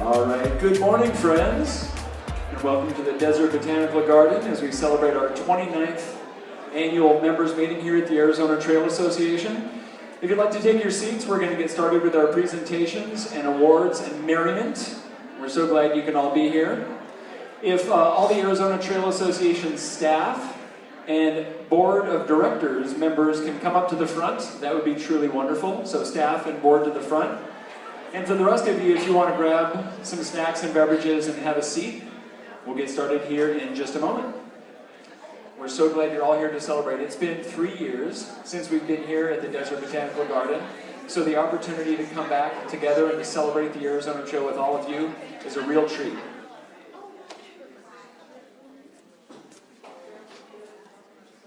All right, good morning, friends, and welcome to the Desert Botanical Garden as we celebrate our 29th annual members meeting here at the Arizona Trail Association. If you'd like to take your seats, we're going to get started with our presentations and awards and merriment. We're so glad you can all be here. If all the Arizona Trail Association staff and board of directors members can come up to the front, that would be truly wonderful. So staff and board to the front. And for the rest of you, if you want to grab some snacks and beverages and have a seat, we'll get started here in just a moment. We're so glad you're all here to celebrate. It's been 3 years since we've been here at the Desert Botanical Garden, so the opportunity to come back together and to celebrate the Arizona Trail with all of you is a real treat.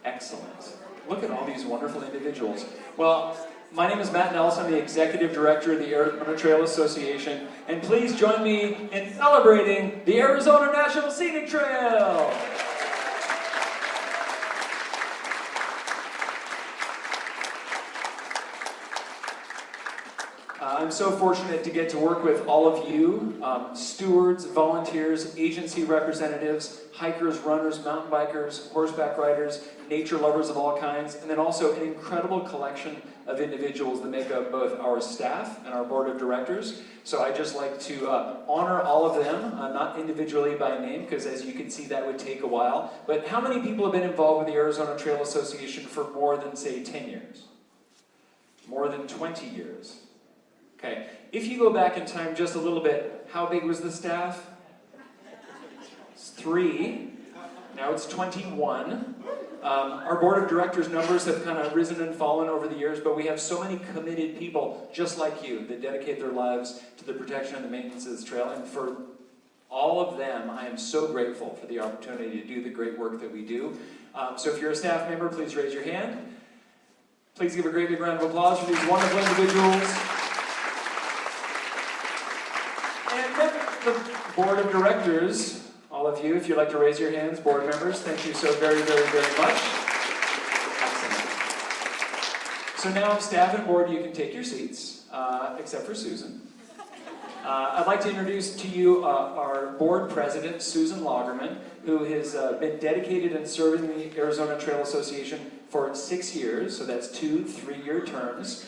Excellent. Look at all these wonderful individuals. Well, my name is Matt Nelson. I'm the Executive Director of the Arizona Trail Association, and please join me in celebrating the Arizona National Scenic Trail. I'm so fortunate to get to work with all of you, stewards, volunteers, agency representatives, hikers, runners, mountain bikers, horseback riders, nature lovers of all kinds, and then also an incredible collection of individuals that make up both our staff and our board of directors. So I'd just like to honor all of them, not individually by name, because as you can see that would take a while. But how many people have been involved with the Arizona Trail Association for more than, say, 10 years? More than 20 years? Okay, if you go back in time just a little bit, how big was the staff? It's 3. Now it's 21. Our board of directors numbers have kind of risen and fallen over the years, but we have so many committed people just like you that dedicate their lives to the protection and the maintenance of this trail. And for all of them, I am so grateful for the opportunity to do the great work that we do. So if you're a staff member, please raise your hand. Please give a great big round of applause for these wonderful individuals. And then the board of directors, all of you, if you'd like to raise your hands, board members, thank you so very, very, very much. Excellent. So now, staff and board, you can take your seats, except for Susan. I'd like to introduce to you our board president, Susan Lagerman, who has been dedicated in serving the Arizona Trail Association for 6 years, so that's 2 3-year terms.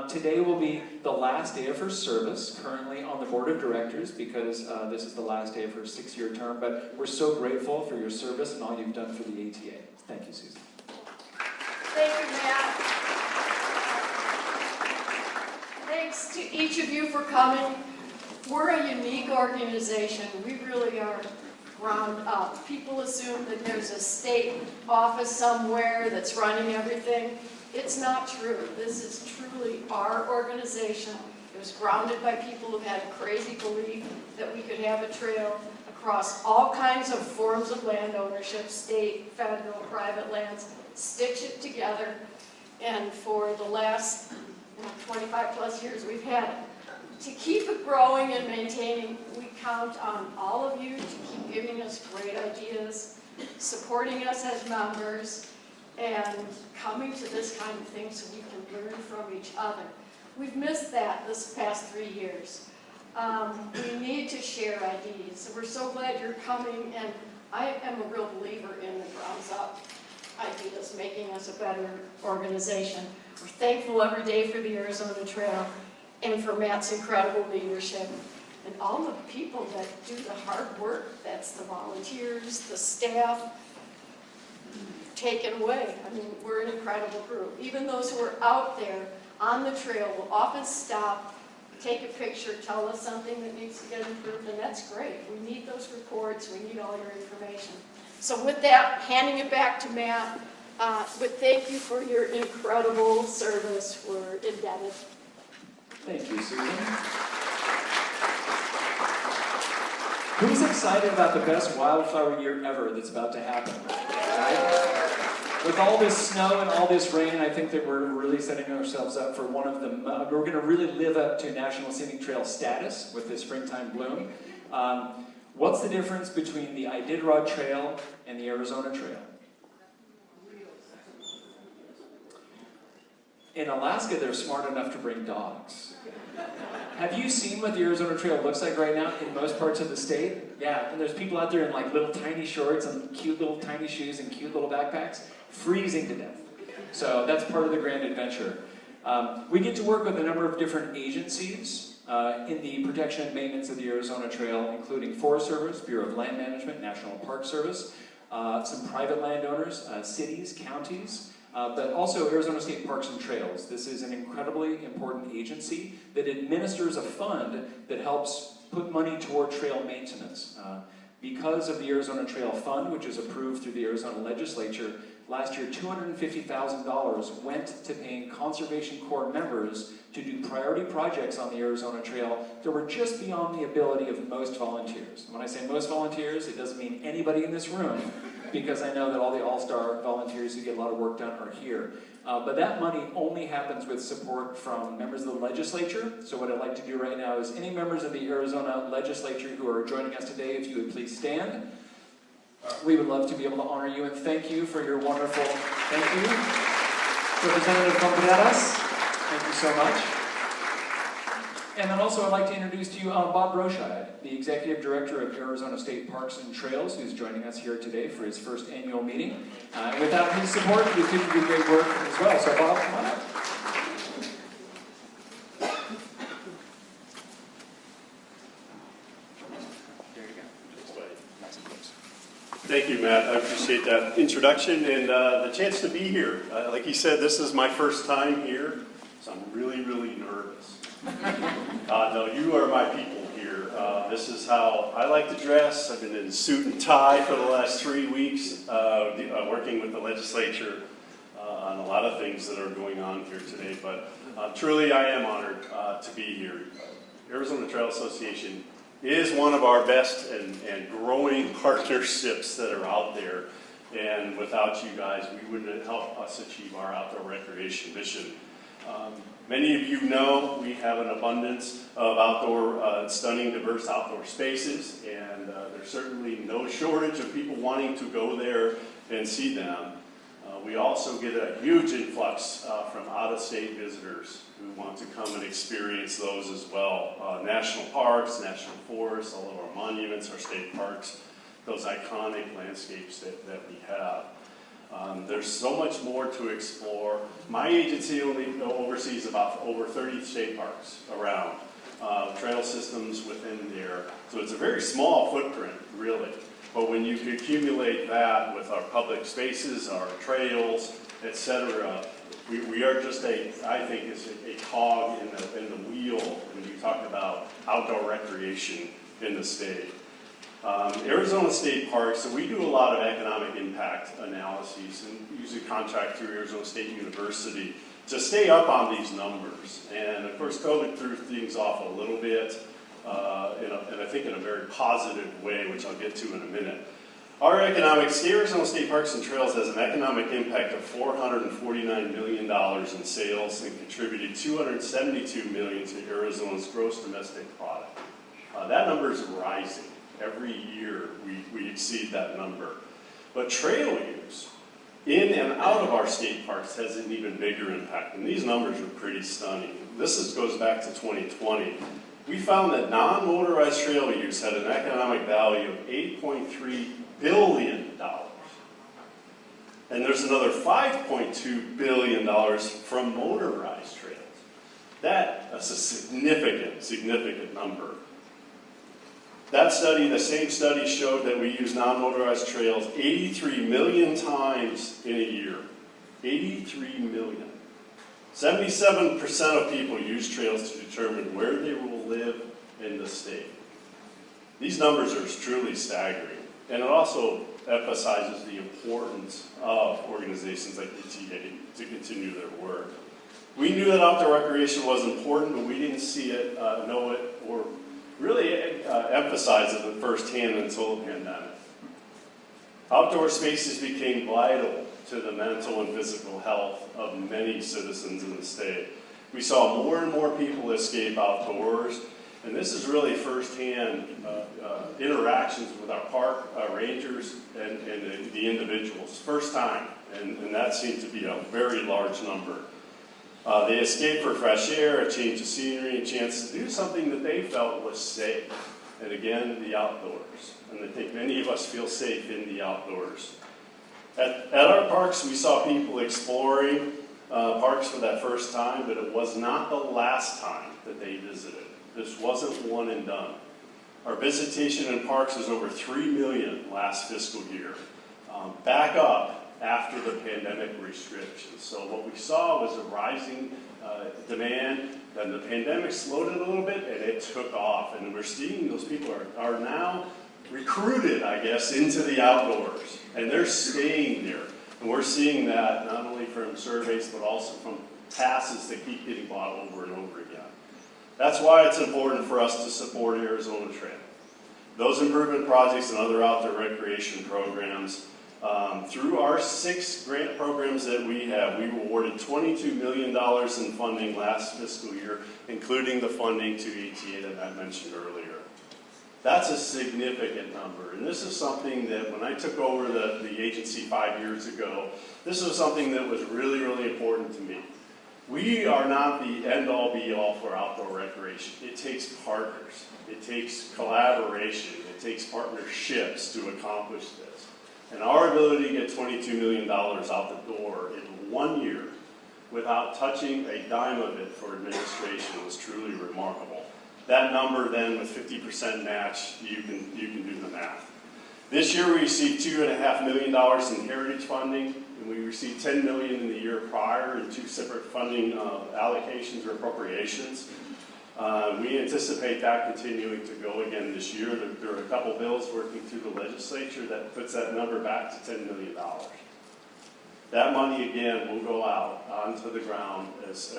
Today will be the last day of her service, currently on the board of directors, because this is the last day of her 6-year term, but we're so grateful for your service and all you've done for the ATA. Thank you, Susan. Thank you, Matt. Thanks to each of you for coming. We're a unique organization. We really are ground up. People assume that there's a state office somewhere that's running everything. It's not true. This is truly our organization. It was grounded by people who had a crazy belief that we could have a trail across all kinds of forms of land ownership, state, federal, private lands, stitch it together. And for the last 25 plus years we've had it. To keep it growing and maintaining, we count on all of you to keep giving us great ideas, supporting us as members, and coming to this kind of thing so we can learn from each other. We've missed that this past 3 years. We need to share ideas. So we're so glad you're coming, and I am a real believer in the grounds up ideas, making us a better organization. We're thankful every day for the Arizona Trail and for Matt's incredible leadership. And all the people that do the hard work, that's the volunteers, the staff, taken away. I mean, we're an incredible group. Even those who are out there on the trail will often stop, take a picture, tell us something that needs to get improved, and that's great. We need those reports. We need all your information. So with that, handing it back to Matt, but thank you for your incredible service. We're indebted. Thank you, Susan. Who's excited about the best wildflower year ever that's about to happen? Right? With all this snow and all this rain, I think that we're really setting ourselves up for one of the, we're going to really live up to National Scenic Trail status with this springtime bloom. What's the difference between the Iditarod Trail and the Arizona Trail? In Alaska, they're smart enough to bring dogs. Have you seen what the Arizona Trail looks like right now in most parts of the state? Yeah, and there's people out there in like little tiny shorts and cute little tiny shoes and cute little backpacks, freezing to death. So that's part of the grand adventure. We get to work with a number of different agencies in the protection and maintenance of the Arizona Trail, including Forest Service, Bureau of Land Management, National Park Service, some private landowners, cities, counties, but also Arizona State Parks and Trails. This is an incredibly important agency that administers a fund that helps put money toward trail maintenance. Because of the Arizona Trail Fund, which is approved through the Arizona legislature, last year $250,000 went to paying Conservation Corps members to do priority projects on the Arizona Trail that were just beyond the ability of most volunteers. When I say most volunteers, it doesn't mean anybody in this room, because I know that all the all-star volunteers who get a lot of work done are here. But that money only happens with support from members of the legislature. So what I'd like to do right now is any members of the Arizona legislature who are joining us today, if you would please stand. We would love to be able to honor you and thank you for your wonderful, thank you. Representative Contreras, thank you so much. And then also I'd like to introduce to you Bob Broscheid, the Executive Director of Arizona State Parks and Trails, who's joining us here today for his first annual meeting. And without his support, we couldn't do great work as well. So Bob, come on up. There you go. Thank you, Matt. I appreciate that introduction and the chance to be here. Like you said, this is my first time here, so I'm really, really nervous. No, you are my people here. This is how I like to dress. I've been in suit and tie for the last 3 weeks, working with the legislature on a lot of things that are going on here today. But truly, I am honored to be here. Arizona Trail Association is one of our best and growing partnerships that are out there. And without you guys, we wouldn't help us achieve our outdoor recreation mission. Many of you know we have an abundance of outdoor, stunning, diverse outdoor spaces, and there's certainly no shortage of people wanting to go there and see them. We also get a huge influx from out-of-state visitors who want to come and experience those as well. National parks, national forests, all of our monuments, our state parks, those iconic landscapes that we have. There's so much more to explore. My agency only oversees about over 30 state parks around, trail systems within there. So it's a very small footprint, really. But when you accumulate that with our public spaces, our trails, etc., we are just I think, is a cog in the wheel when you talk about outdoor recreation in the state. Arizona State Parks, so we do a lot of economic impact analyses and usually contract through Arizona State University to stay up on these numbers. And of course, COVID threw things off a little bit, and I think in a very positive way, which I'll get to in a minute. Our Arizona State Parks and Trails has an economic impact of $449 million in sales and contributed $272 million to Arizona's gross domestic product. That number is rising. Every year we exceed that number. But trail use in and out of our state parks has an even bigger impact. And these numbers are pretty stunning. This goes back to 2020. We found that non-motorized trail use had an economic value of $8.3 billion. And there's another $5.2 billion from motorized trails. That's a significant number. That study, the same study, showed that we use non-motorized trails 83 million times in a year. 83 million. 77% of people use trails to determine where they will live in the state. These numbers are truly staggering. And it also emphasizes the importance of organizations like ETA to continue their work. We knew that outdoor recreation was important, but we didn't see it, know it, or really emphasize it firsthand until the pandemic. Outdoor spaces became vital to the mental and physical health of many citizens in the state. We saw more and more people escape outdoors, and this is really firsthand interactions with our park rangers and the individuals. First time, and that seemed to be a very large number. They escaped for fresh air, a change of scenery, a chance to do something that they felt was safe. And again, the outdoors. And I think many of us feel safe in the outdoors. At our parks, we saw people exploring parks for that first time, but it was not the last time that they visited. This wasn't one and done. Our visitation in parks was over 3 million last fiscal year, back up after the pandemic restrictions. So what we saw was a rising demand, then the pandemic slowed it a little bit, and it took off. And we're seeing those people are now recruited, I guess, into the outdoors, and they're staying there. And we're seeing that not only from surveys, but also from passes that keep getting bought over and over again. That's why it's important for us to support Arizona Trail. Those improvement projects and other outdoor recreation programs, through our 6 grant programs that we have, we awarded $22 million in funding last fiscal year, including the funding to ETA that I mentioned earlier. That's a significant number, and this is something that when I took over the agency 5 years ago, this was something that was really, really important to me. We are not the end-all be-all for outdoor recreation. It takes partners. It takes collaboration. It takes partnerships to accomplish this. And our ability to get $22 million out the door in 1 year without touching a dime of it for administration was truly remarkable. That number then with 50% match, you can do the math. This year we received $2.5 million in heritage funding, and we received $10 million in the year prior in 2 separate funding allocations or appropriations. We anticipate that continuing to go again this year. There are a couple bills working through the legislature that puts that number back to $10 million. That money again will go out onto the ground as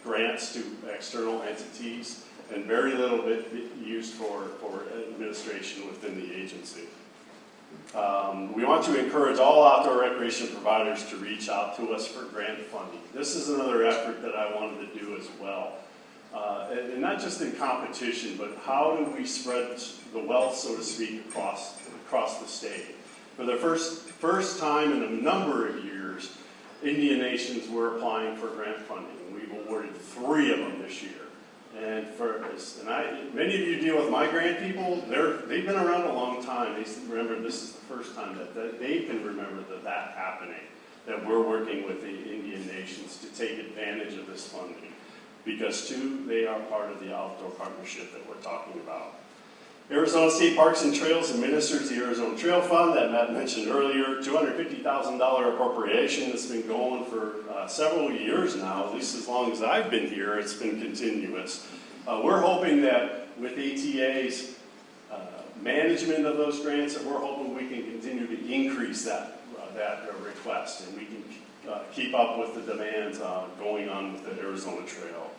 grants to external entities, and very little bit used for administration within the agency. We want to encourage all outdoor recreation providers to reach out to us for grant funding. This is another effort that I wanted to do as well. And not just in competition, but how do we spread the wealth, so to speak, across the state? For the first time in a number of years, Indian nations were applying for grant funding. We've awarded 3 of them this year. And many of you deal with my grant people. They've been around a long time. They remember this is the first time that they can remember that happening. That we're working with the Indian nations to take advantage of this funding, because too they are part of the outdoor partnership that we're talking about. Arizona State Parks and Trails administers the Arizona Trail Fund that Matt mentioned earlier, $250,000 appropriation that's been going for several years now, at least as long as I've been here. It's been continuous. We're hoping that with ATA's management of those grants, that we're hoping we can continue to increase that request, and we can keep up with the demands going on with the Arizona Trail.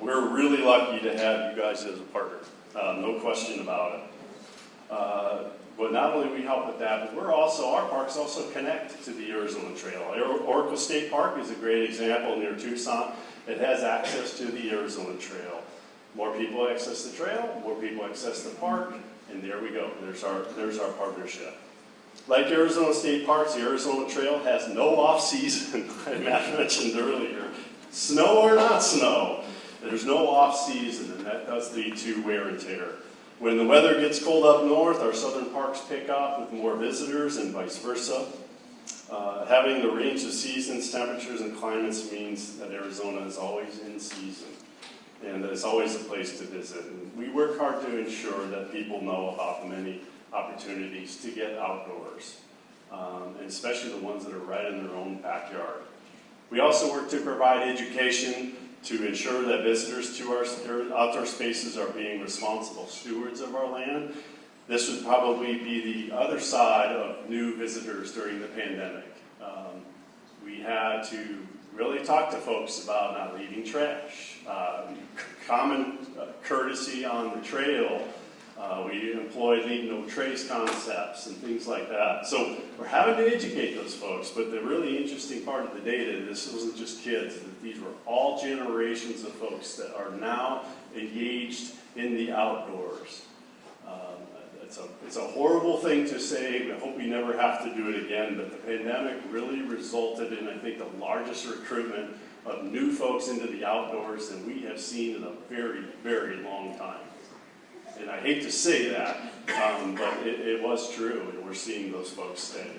We're really lucky to have you guys as a partner. No question about it. But not only we help with that, but our parks also connect to the Arizona Trail. Oracle State Park is a great example near Tucson. It has access to the Arizona Trail. More people access the trail, more people access the park, and there we go. There's our partnership. Like Arizona State Parks, the Arizona Trail has no off-season, Matt mentioned earlier. Snow or not snow, there's no off-season, and that does lead to wear and tear. When the weather gets cold up north, our southern parks pick up with more visitors and vice versa. Having the range of seasons, temperatures, and climates means that Arizona is always in season, and that it's always a place to visit. And we work hard to ensure that people know about the many opportunities to get outdoors, and especially the ones that are right in their own backyard. We also work to provide education to ensure that visitors to our outdoor spaces are being responsible stewards of our land. This would probably be the other side of new visitors during the pandemic. We had to really talk to folks about not leaving trash, common courtesy on the trail. We employed leave no trace concepts and things like that. So we're having to educate those folks, but the really interesting part of the data, this wasn't just kids, these were all generations of folks that are now engaged in the outdoors. It's a horrible thing to say. I hope we never have to do it again, but the pandemic really resulted in, I think, the largest recruitment of new folks into the outdoors than we have seen in a very, very long time. And I hate to say that, but it was true, and we're seeing those folks stay.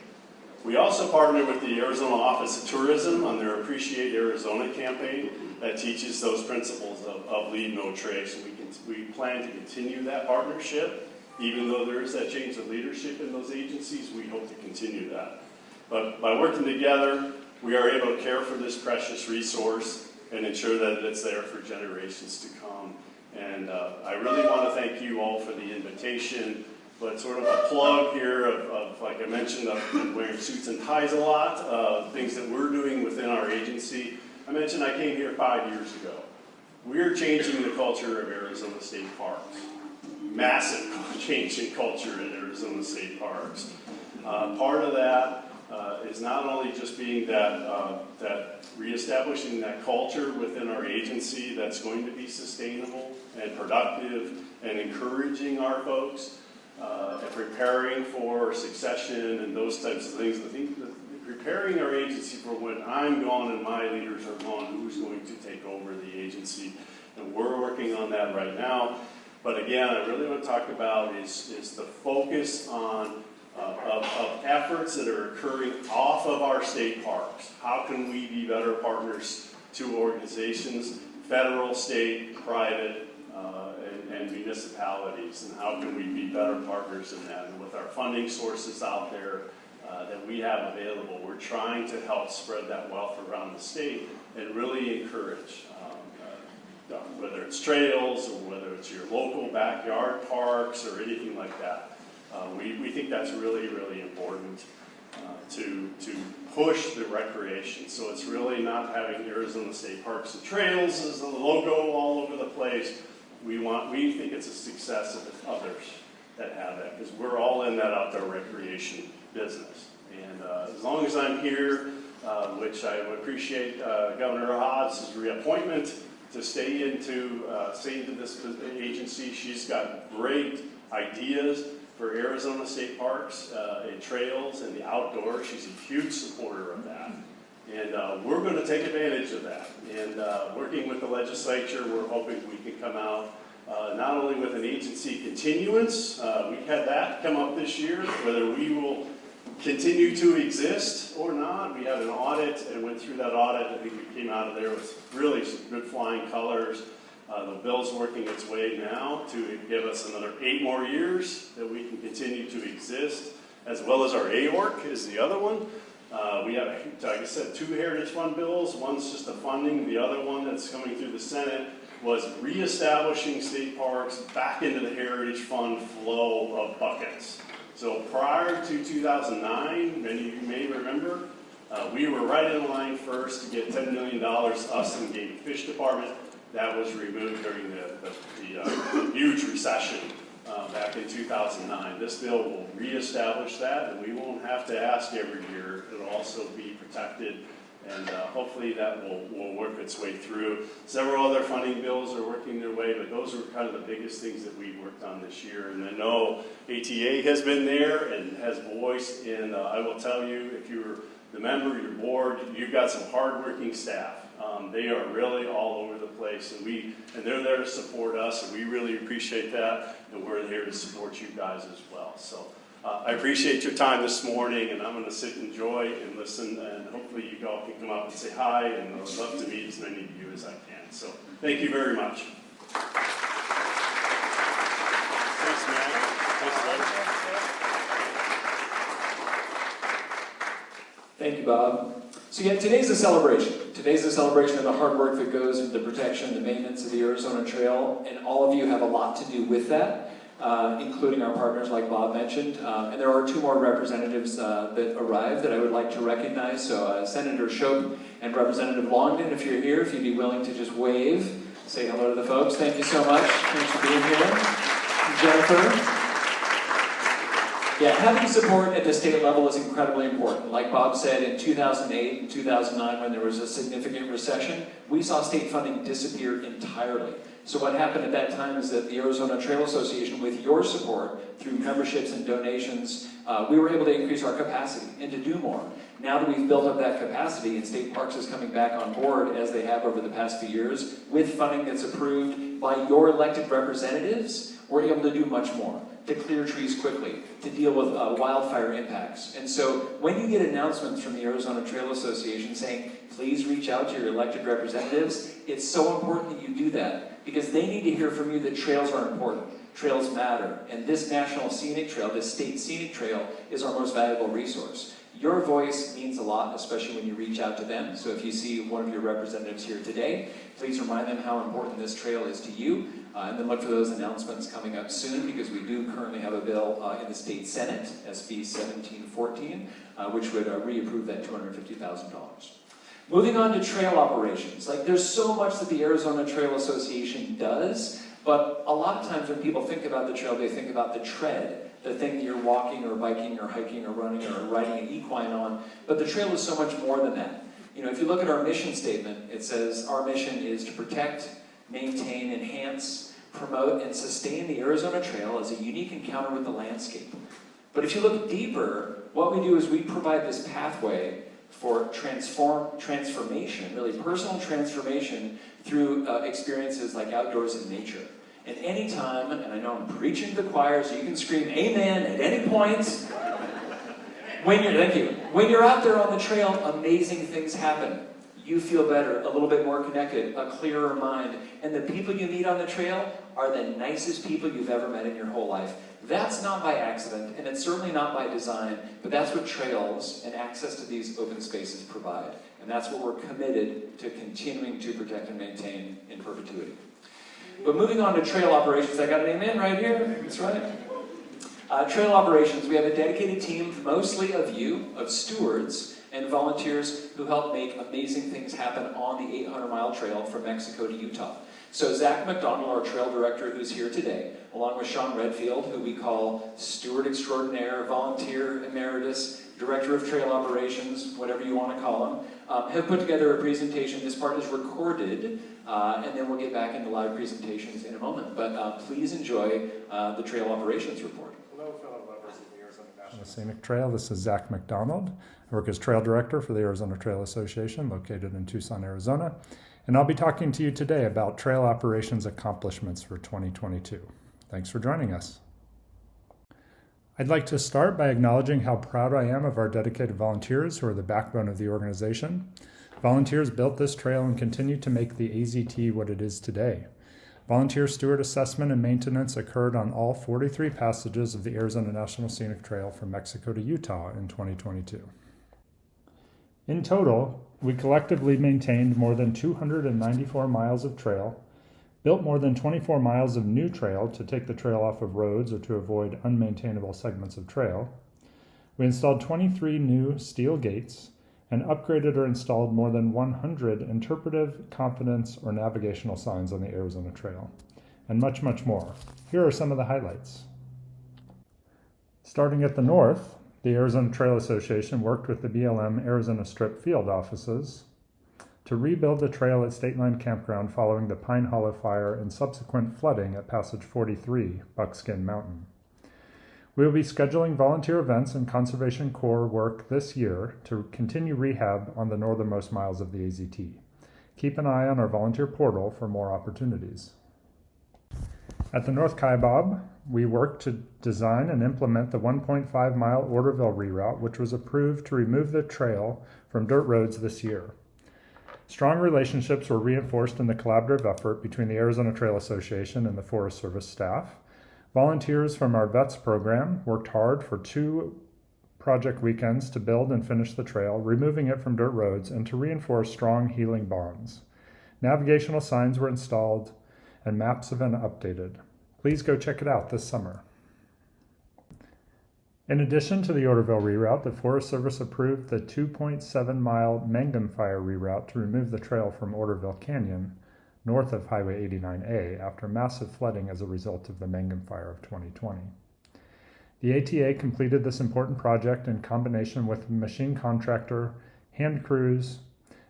We also partnered with the Arizona Office of Tourism on their Appreciate Arizona campaign that teaches those principles of leave no trace. And we plan to continue that partnership. Even though there is that change of leadership in those agencies, we hope to continue that. But by working together, we are able to care for this precious resource and ensure that it's there for generations to come. And I really want to thank you all for the invitation, but sort of a plug here of like I mentioned, of wearing suits and ties a lot, things that we're doing within our agency. I mentioned I came here 5 years ago. We're changing the culture of Arizona State Parks. Massive change in culture in Arizona State Parks. Part of that is not only just being that reestablishing that culture within our agency that's going to be sustainable and productive and encouraging our folks and preparing for succession and those types of things. I think that preparing our agency for when I'm gone and my leaders are gone, who's going to take over the agency. And we're working on that right now. But again, I really want to talk about is the focus on of efforts that are occurring off of our state parks. How can we be better partners to organizations, federal, state, private, and municipalities, and how can we be better partners in that? And with our funding sources out there that we have available, we're trying to help spread that wealth around the state and really encourage, whether it's trails or whether it's your local backyard parks or anything like that. We think that's really, really important to push the recreation. So it's really not having Arizona State Parks and Trails as the logo all over the place. We think it's a success of others that have that, because we're all in that outdoor recreation business. And as long as I'm here, which I would appreciate Governor Hobbs' reappointment to stay into this agency. She's got great ideas for Arizona State Parks and trails and the outdoors. She's a huge supporter of that. And we're going to take advantage of that. And working with the legislature, we're hoping we can come out not only with an agency continuance, we had that come up this year, whether we will continue to exist or not. We had an audit and went through that audit. I think we came out of there with really some good flying colors. The bill's working its way now to give us another 8 more years that we can continue to exist, as well as our AORC is the other one. We have, like I said, 2 Heritage Fund bills. One's just a funding. The other one that's coming through the Senate was reestablishing state parks back into the Heritage Fund flow of buckets. So prior to 2009, many of you may remember, we were right in line first to get $10 million, us and Game and Fish Department. That was removed during the huge recession back in 2009. This bill will reestablish that, and we won't have to ask every year. It'll also be protected, and hopefully that will work its way through. Several other funding bills are working their way, but those are kind of the biggest things that we worked on this year. And I know ATA has been there and has voice, and I will tell you, if you're the member of your board, you've got some hardworking staff. They are really all over the place, and they're there to support us, and we really appreciate that, and we're here to support you guys as well. So I appreciate your time this morning, and I'm going to sit and enjoy and listen, and hopefully you all can come up and say hi, and I would love to meet as many of you as I can. So thank you very much. Thanks, man. Thank you, Bob. So yeah, today's a celebration. Today's a celebration of the hard work that goes into the protection, the maintenance of the Arizona Trail, and all of you have a lot to do with that, including our partners like Bob mentioned. And there are 2 more representatives that arrived that I would like to recognize. So Senator Shope and Representative Longden, if you're here, if you'd be willing to just wave, say hello to the folks. Thank you so much. Thanks for being here. Jennifer. Yeah, having support at the state level is incredibly important. Like Bob said, in 2008 and 2009, when there was a significant recession, we saw state funding disappear entirely. So what happened at that time is that the Arizona Trail Association, with your support, through memberships and donations, we were able to increase our capacity and to do more. Now that we've built up that capacity and state parks is coming back on board as they have over the past few years with funding that's approved by your elected representatives, we're able to do much more, to clear trees quickly, to deal with wildfire impacts. And so when you get announcements from the Arizona Trail Association saying, please reach out to your elected representatives, it's so important that you do that because they need to hear from you that trails are important. Trails matter. And this National Scenic Trail, this State Scenic Trail, is our most valuable resource. Your voice means a lot, especially when you reach out to them. So if you see one of your representatives here today, please remind them how important this trail is to you. And then look for those announcements coming up soon because we do currently have a bill in the State Senate, SB 1714, which would reapprove that $250,000. Moving on to trail operations. Like there's so much that the Arizona Trail Association does, but a lot of times when people think about the trail, they think about the tread, the thing that you're walking or biking or hiking or running or riding an equine on. But the trail is so much more than that. You know, if you look at our mission statement, it says our mission is to protect, maintain, enhance, promote, and sustain the Arizona Trail as a unique encounter with the landscape. But if you look deeper, what we do is we provide this pathway for transformation, really personal transformation through experiences like outdoors and nature. And anytime, and I know I'm preaching to the choir, so you can scream amen at any point. Thank you. When you're out there on the trail, amazing things happen. You feel better, a little bit more connected, a clearer mind. And the people you meet on the trail are the nicest people you've ever met in your whole life. That's not by accident, and it's certainly not by design, but that's what trails and access to these open spaces provide. And that's what we're committed to continuing to protect and maintain in perpetuity. But moving on to trail operations, I got an amen right here, that's right. Trail operations, we have a dedicated team, mostly of you, of stewards and volunteers who help make amazing things happen on the 800-mile trail from Mexico to Utah. So Zach McDonald, our trail director who's here today, along with Sean Redfield, who we call steward extraordinaire, volunteer emeritus, director of trail operations, whatever you want to call him, have put together a presentation. This part is recorded, and then we'll get back into live presentations in a moment. But please enjoy the trail operations report. Hello, fellow lovers of the Arizona National Scenic Trail. This is Zach McDonald. I work as trail director for the Arizona Trail Association, located in Tucson, Arizona. And I'll be talking to you today about trail operations accomplishments for 2022. Thanks for joining us. I'd like to start by acknowledging how proud I am of our dedicated volunteers who are the backbone of the organization. Volunteers built this trail and continue to make the AZT what it is today. Volunteer steward assessment and maintenance occurred on all 43 passages of the Arizona National Scenic Trail from Mexico to Utah in 2022. In total, we collectively maintained more than 294 miles of trail, built more than 24 miles of new trail to take the trail off of roads or to avoid unmaintainable segments of trail. We installed 23 new steel gates and upgraded or installed more than 100 interpretive, confidence, or navigational signs on the Arizona Trail, and much, much more. Here are some of the highlights. Starting at the north, the Arizona Trail Association worked with the BLM Arizona Strip field offices to rebuild the trail at State Line Campground following the Pine Hollow fire and subsequent flooding at Passage 43, Buckskin Mountain. We will be scheduling volunteer events and Conservation Corps work this year to continue rehab on the northernmost miles of the AZT. Keep an eye on our volunteer portal for more opportunities. At the North Kaibab, we worked to design and implement the 1.5-mile Orderville reroute, which was approved to remove the trail from dirt roads this year. Strong relationships were reinforced in the collaborative effort between the Arizona Trail Association and the Forest Service staff. Volunteers from our VETS program worked hard for 2 project weekends to build and finish the trail, removing it from dirt roads and to reinforce strong healing bonds. Navigational signs were installed and maps have been updated. Please go check it out this summer. In addition to the Orderville reroute, the Forest Service approved the 2.7-mile Mangum Fire reroute to remove the trail from Orderville Canyon, north of Highway 89A, after massive flooding as a result of the Mangum Fire of 2020. The ATA completed this important project in combination with machine contractor, hand crews,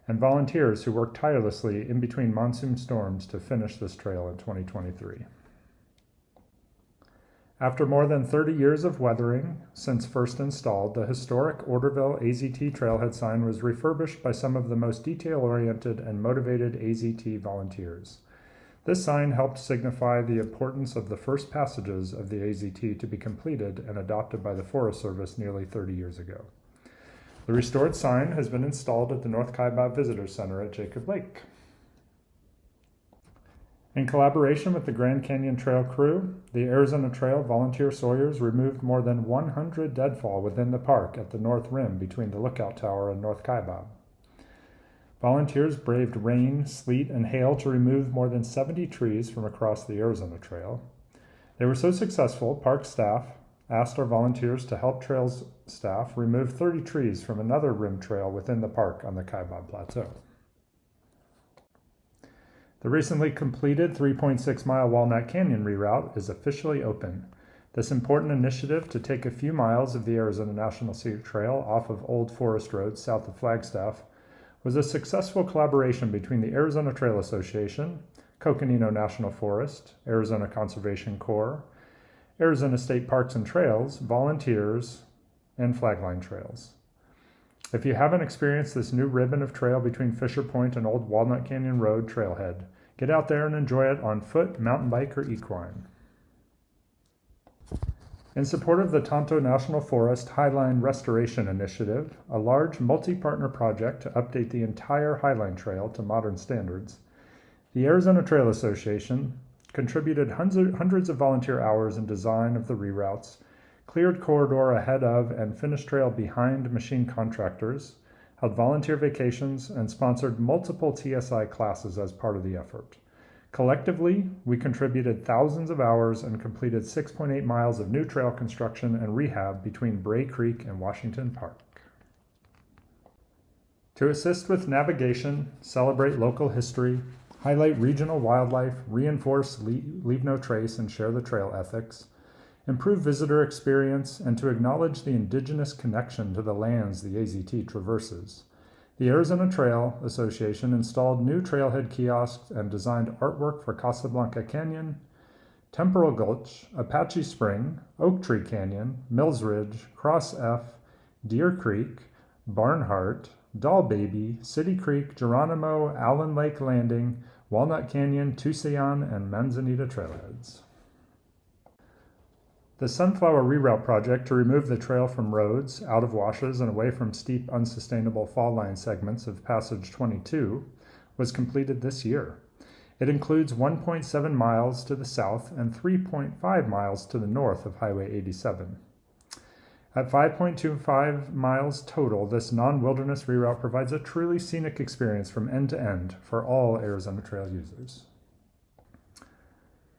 and volunteers who worked tirelessly in between monsoon storms to finish this trail in 2023. After more than 30 years of weathering since first installed, the historic Orderville AZT trailhead sign was refurbished by some of the most detail-oriented and motivated AZT volunteers. This sign helped signify the importance of the first passages of the AZT to be completed and adopted by the Forest Service nearly 30 years ago. The restored sign has been installed at the North Kaibab Visitor Center at Jacob Lake. In collaboration with the Grand Canyon Trail crew, the Arizona Trail volunteer sawyers removed more than 100 deadfall within the park at the north rim between the lookout tower and North Kaibab. Volunteers braved rain, sleet, and hail to remove more than 70 trees from across the Arizona Trail. They were so successful, park staff asked our volunteers to help trails staff remove 30 trees from another rim trail within the park on the Kaibab Plateau. The recently completed 3.6-mile Walnut Canyon reroute is officially open. This important initiative to take a few miles of the Arizona National Scenic Trail off of Old Forest Road south of Flagstaff was a successful collaboration between the Arizona Trail Association, Coconino National Forest, Arizona Conservation Corps, Arizona State Parks and Trails, volunteers, and Flagline Trails. If you haven't experienced this new ribbon of trail between Fisher Point and Old Walnut Canyon Road trailhead, get out there and enjoy it on foot, mountain bike, or equine. In support of the Tonto National Forest Highline Restoration Initiative, a large multi-partner project to update the entire Highline Trail to modern standards, the Arizona Trail Association contributed hundreds of volunteer hours in design of the reroutes, cleared corridor ahead of and finished trail behind machine contractors, held volunteer vacations, and sponsored multiple TSI classes as part of the effort. Collectively, we contributed thousands of hours and completed 6.8 miles of new trail construction and rehab between Bray Creek and Washington Park. To assist with navigation, celebrate local history, highlight regional wildlife, reinforce leave no trace and share the trail ethics, improve visitor experience, and to acknowledge the indigenous connection to the lands the AZT traverses, the Arizona Trail Association installed new trailhead kiosks and designed artwork for Casablanca Canyon, Temporal Gulch, Apache Spring, Oak Tree Canyon, Mills Ridge, Cross F, Deer Creek, Barnhart, Doll Baby, City Creek, Geronimo, Allen Lake Landing, Walnut Canyon, Tusayan, and Manzanita trailheads. The Sunflower Reroute project to remove the trail from roads, out of washes, and away from steep, unsustainable fall line segments of Passage 22 was completed this year. It includes 1.7 miles to the south and 3.5 miles to the north of Highway 87. At 5.25 miles total, this non-wilderness reroute provides a truly scenic experience from end to end for all Arizona Trail users.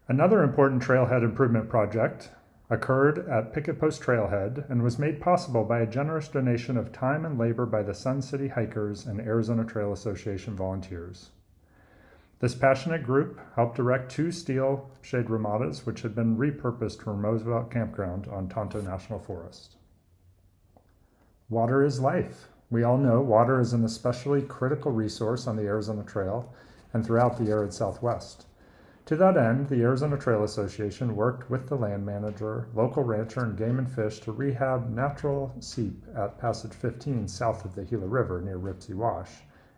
Another important trailhead improvement project occurred at Picket Post Trailhead and was made possible by a generous donation of time and labor by the Sun City Hikers and Arizona Trail Association volunteers. This passionate group helped erect 2 steel shade ramadas which had been repurposed from Roosevelt Campground on Tonto National Forest. Water is life. We all know water is an especially critical resource on the Arizona Trail and throughout the arid Southwest. To that end, the Arizona Trail Association worked with the land manager, local rancher, and Game and Fish to rehab natural seep at Passage 15 south of the Gila River near Ripsey Wash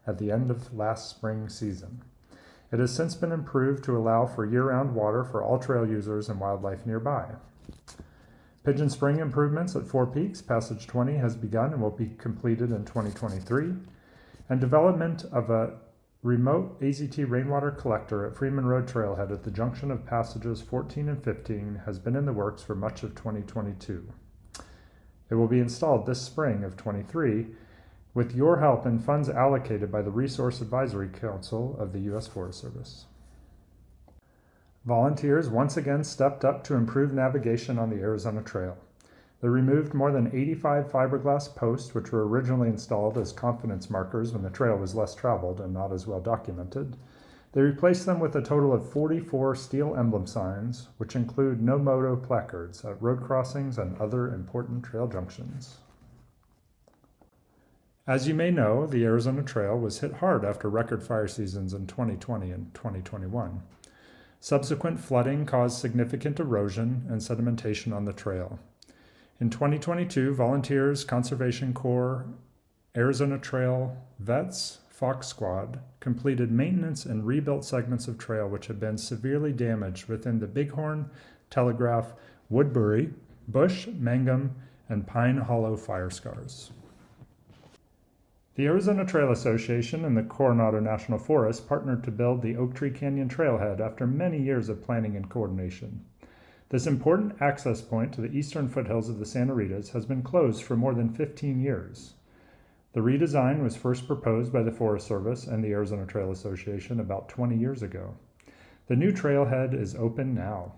at the end of last spring season. It has since been improved to allow for year-round water for all trail users and wildlife nearby. Pigeon Spring improvements at Four Peaks, Passage 20, has begun and will be completed in 2023, and development of a remote AZT rainwater collector at Freeman Road Trailhead at the junction of passages 14 and 15 has been in the works for much of 2022. It will be installed this spring of 23 with your help and funds allocated by the Resource Advisory Council of the U.S. Forest Service. Volunteers once again stepped up to improve navigation on the Arizona Trail. They removed more than 85 fiberglass posts which were originally installed as confidence markers when the trail was less traveled and not as well documented. They replaced them with a total of 44 steel emblem signs, which include no moto placards at road crossings and other important trail junctions. As you may know, the Arizona Trail was hit hard after record fire seasons in 2020 and 2021. Subsequent flooding caused significant erosion and sedimentation on the trail. In 2022, volunteers, Conservation Corps, Arizona Trail vets, Fox Squad completed maintenance and rebuilt segments of trail which had been severely damaged within the Bighorn, Telegraph, Woodbury, Bush, Mangum, and Pine Hollow fire scars. The Arizona Trail Association and the Coronado National Forest partnered to build the Oak Tree Canyon Trailhead after many years of planning and coordination. This important access point to the eastern foothills of the Santa Ritas has been closed for more than 15 years. The redesign was first proposed by the Forest Service and the Arizona Trail Association about 20 years ago. The new trailhead is open now.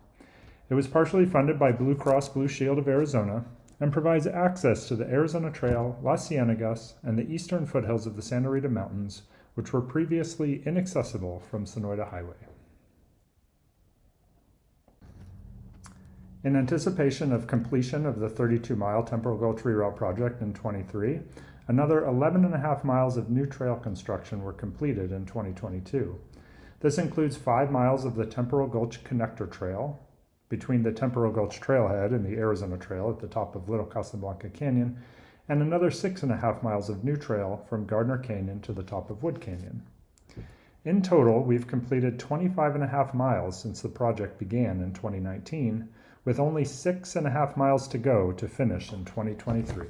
It was partially funded by Blue Cross Blue Shield of Arizona and provides access to the Arizona Trail, Las Ciénegas, and the eastern foothills of the Santa Rita Mountains, which were previously inaccessible from Sonoyta Highway. In anticipation of completion of the 32-mile Temporal Gulch Reroute project in 23, another 11.5 miles of new trail construction were completed in 2022. This includes 5 miles of the Temporal Gulch Connector Trail between the Temporal Gulch Trailhead and the Arizona Trail at the top of Little Casablanca Canyon, and another 6.5 miles of new trail from Gardner Canyon to the top of Wood Canyon. In total, we've completed 25.5 miles since the project began in 2019, with only 6.5 miles to go to finish in 2023.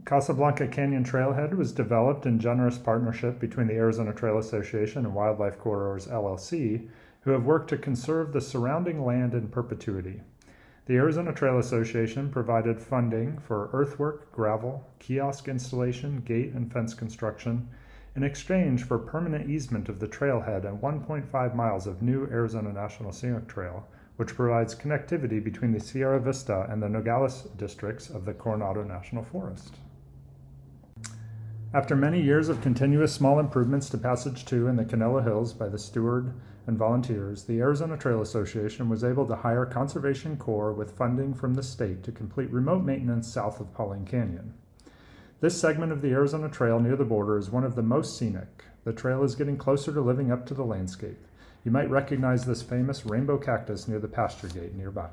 Casablanca Canyon Trailhead was developed in generous partnership between the Arizona Trail Association and Wildlife Corridors LLC, who have worked to conserve the surrounding land in perpetuity. The Arizona Trail Association provided funding for earthwork, gravel, kiosk installation, gate and fence construction in exchange for permanent easement of the trailhead and 1.5 miles of new Arizona National Scenic Trail, which provides connectivity between the Sierra Vista and the Nogales districts of the Coronado National Forest. After many years of continuous small improvements to Passage 2 in the Canelo Hills by the steward and volunteers, the Arizona Trail Association was able to hire Conservation Corps with funding from the state to complete remote maintenance south of Pauline Canyon. This segment of the Arizona Trail near the border is one of the most scenic. The trail is getting closer to living up to the landscape. You might recognize this famous rainbow cactus near the pasture gate nearby.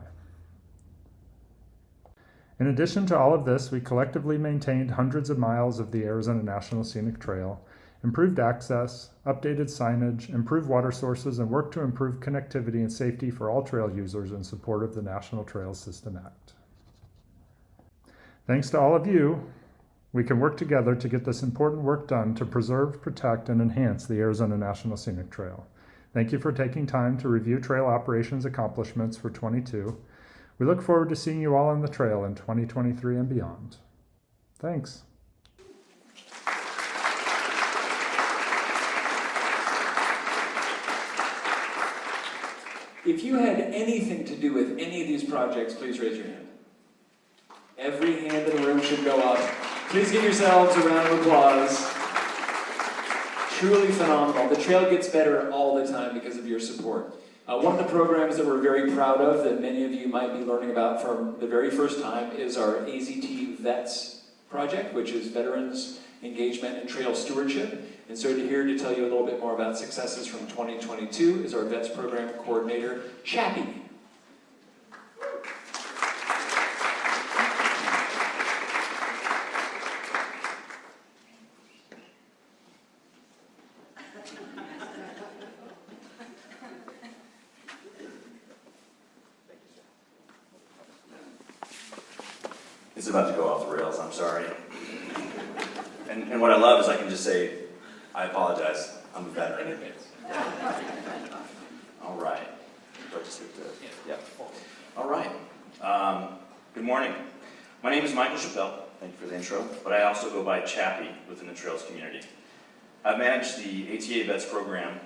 In addition to all of this, we collectively maintained hundreds of miles of the Arizona National Scenic Trail, improved access, updated signage, improved water sources, and worked to improve connectivity and safety for all trail users in support of the National Trails System Act. Thanks to all of you, we can work together to get this important work done to preserve, protect, and enhance the Arizona National Scenic Trail. Thank you for taking time to review trail operations accomplishments for 22. We look forward to seeing you all on the trail in 2023 and beyond. Thanks. If you had anything to do with any of these projects, please raise your hand. Every hand in the room should go up. Please give yourselves a round of applause. Truly phenomenal. The trail gets better all the time because of your support. One of the programs that we're very proud of, that many of you might be learning about for the very first time, is our AZT Vets project, which is Veterans Engagement and Trail Stewardship. And so here to tell you a little bit more about successes from 2022 is our Vets Program Coordinator, Chappie. It's about to go off the rails, I'm sorry. And what I love is I can just say, I apologize, I'm a veteran in advance. All right. Do I just hit the, yeah. All right. Good morning. My name is Michael Chappelle, thank you for the intro, but I also go by Chappie within the Trails community. I've managed the ATA Vets program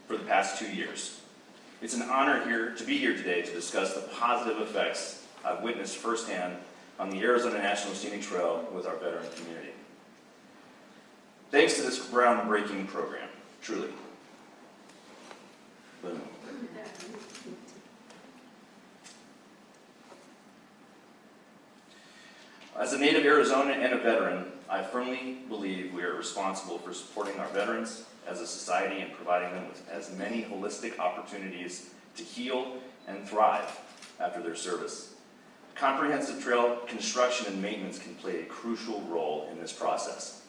for the past 2 years. It's an honor to be here today to discuss the positive effects I've witnessed firsthand on the Arizona National Scenic Trail with our veteran community. Thanks to this groundbreaking program, truly. Boom. As a native Arizonan and a veteran, I firmly believe we are responsible for supporting our veterans as a society and providing them with as many holistic opportunities to heal and thrive after their service. Comprehensive trail construction and maintenance can play a crucial role in this process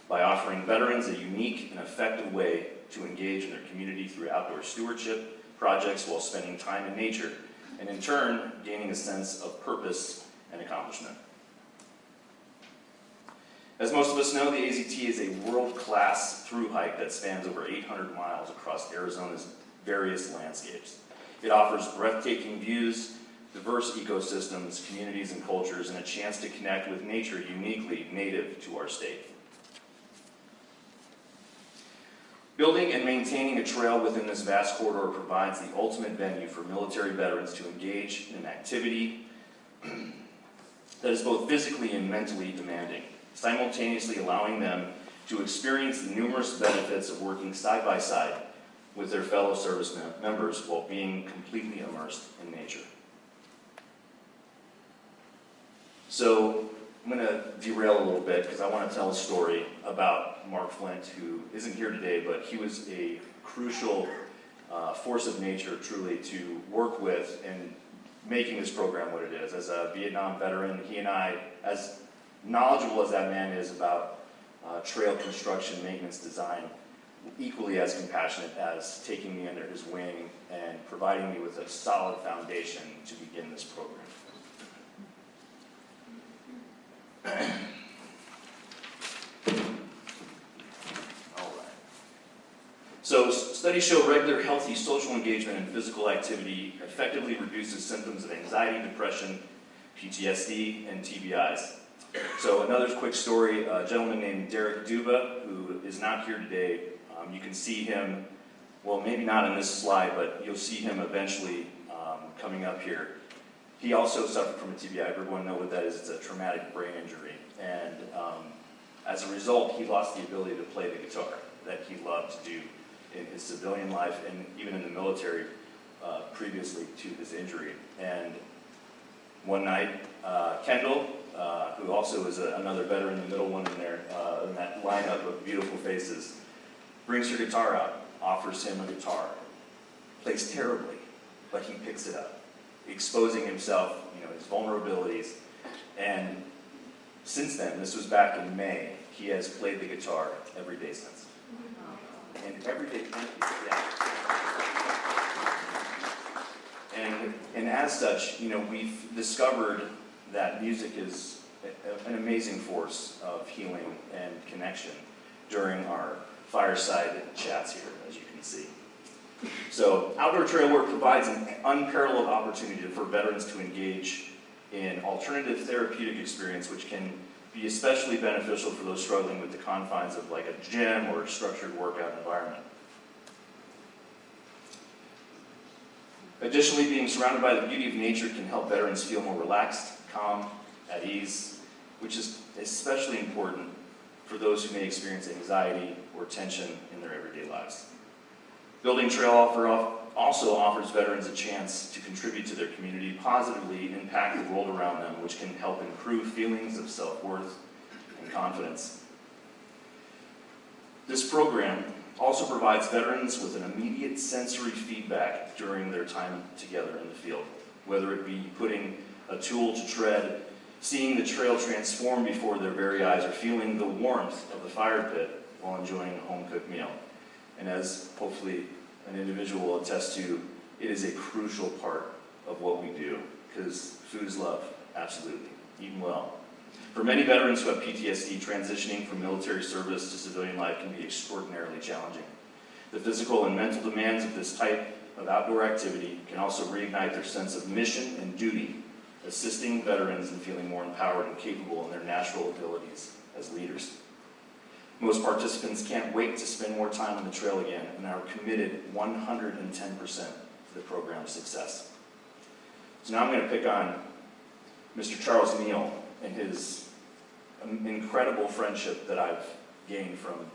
by offering veterans a unique and effective way to engage in their community through outdoor stewardship projects while spending time in nature, and in turn, gaining a sense of purpose and accomplishment. As most of us know, the AZT is a world-class through hike that spans over 800 miles across Arizona's various landscapes. It offers breathtaking views, diverse ecosystems, communities, and cultures, and a chance to connect with nature uniquely native to our state. Building and maintaining a trail within this vast corridor provides the ultimate venue for military veterans to engage in an activity that is both physically and mentally demanding, simultaneously allowing them to experience the numerous benefits of working side by side with their fellow service members while being completely immersed in nature. So I'm going to derail a little bit because I want to tell a story about Mark Flint, who isn't here today, but he was a crucial force of nature, truly, to work with in making this program what it is. As a Vietnam veteran, he and I, as knowledgeable as that man is about trail construction, maintenance, design, equally as compassionate as taking me under his wing and providing me with a solid foundation to begin this program. All right. So studies show regular, healthy social engagement and physical activity effectively reduces symptoms of anxiety, depression, PTSD, and TBIs. So another quick story, a gentleman named Derek Duba, who is not here today. You can see him, well, maybe not in this slide, but you'll see him eventually coming up here. He also suffered from a TBI. Everyone knows what that is. It's a traumatic brain injury. And as a result, he lost the ability to play the guitar that he loved to do in his civilian life and even in the military previously to his injury. And one night, Kendall, who also is another veteran, the middle one in there, in that lineup of beautiful faces, brings her guitar out, offers him a guitar, plays terribly, but he picks it up, exposing himself, his vulnerabilities. And since then, this was back in May, he has played the guitar every day since. And every day, thank you, yeah. And as such, we've discovered that music is an amazing force of healing and connection during our fireside chats here, as you can see. So outdoor trail work provides an unparalleled opportunity for veterans to engage in alternative therapeutic experience, which can be especially beneficial for those struggling with the confines of like a gym or a structured workout environment. Additionally, being surrounded by the beauty of nature can help veterans feel more relaxed, calm, at ease, which is especially important for those who may experience anxiety or tension in their everyday lives. Building trail also offers veterans a chance to contribute to their community, positively impact the world around them, which can help improve feelings of self-worth and confidence. This program also provides veterans with an immediate sensory feedback during their time together in the field, whether it be putting a tool to tread, seeing the trail transform before their very eyes, or feeling the warmth of the fire pit while enjoying a home-cooked meal. And as hopefully an individual will attest to, it is a crucial part of what we do, because food is love, absolutely, eaten well. For many veterans who have PTSD, transitioning from military service to civilian life can be extraordinarily challenging. The physical and mental demands of this type of outdoor activity can also reignite their sense of mission and duty, assisting veterans in feeling more empowered and capable in their natural abilities as leaders. Most participants can't wait to spend more time on the trail again and are committed 110% to the program's success. So now I'm going to pick on Mr. Charles Neal and his incredible friendship that I've gained from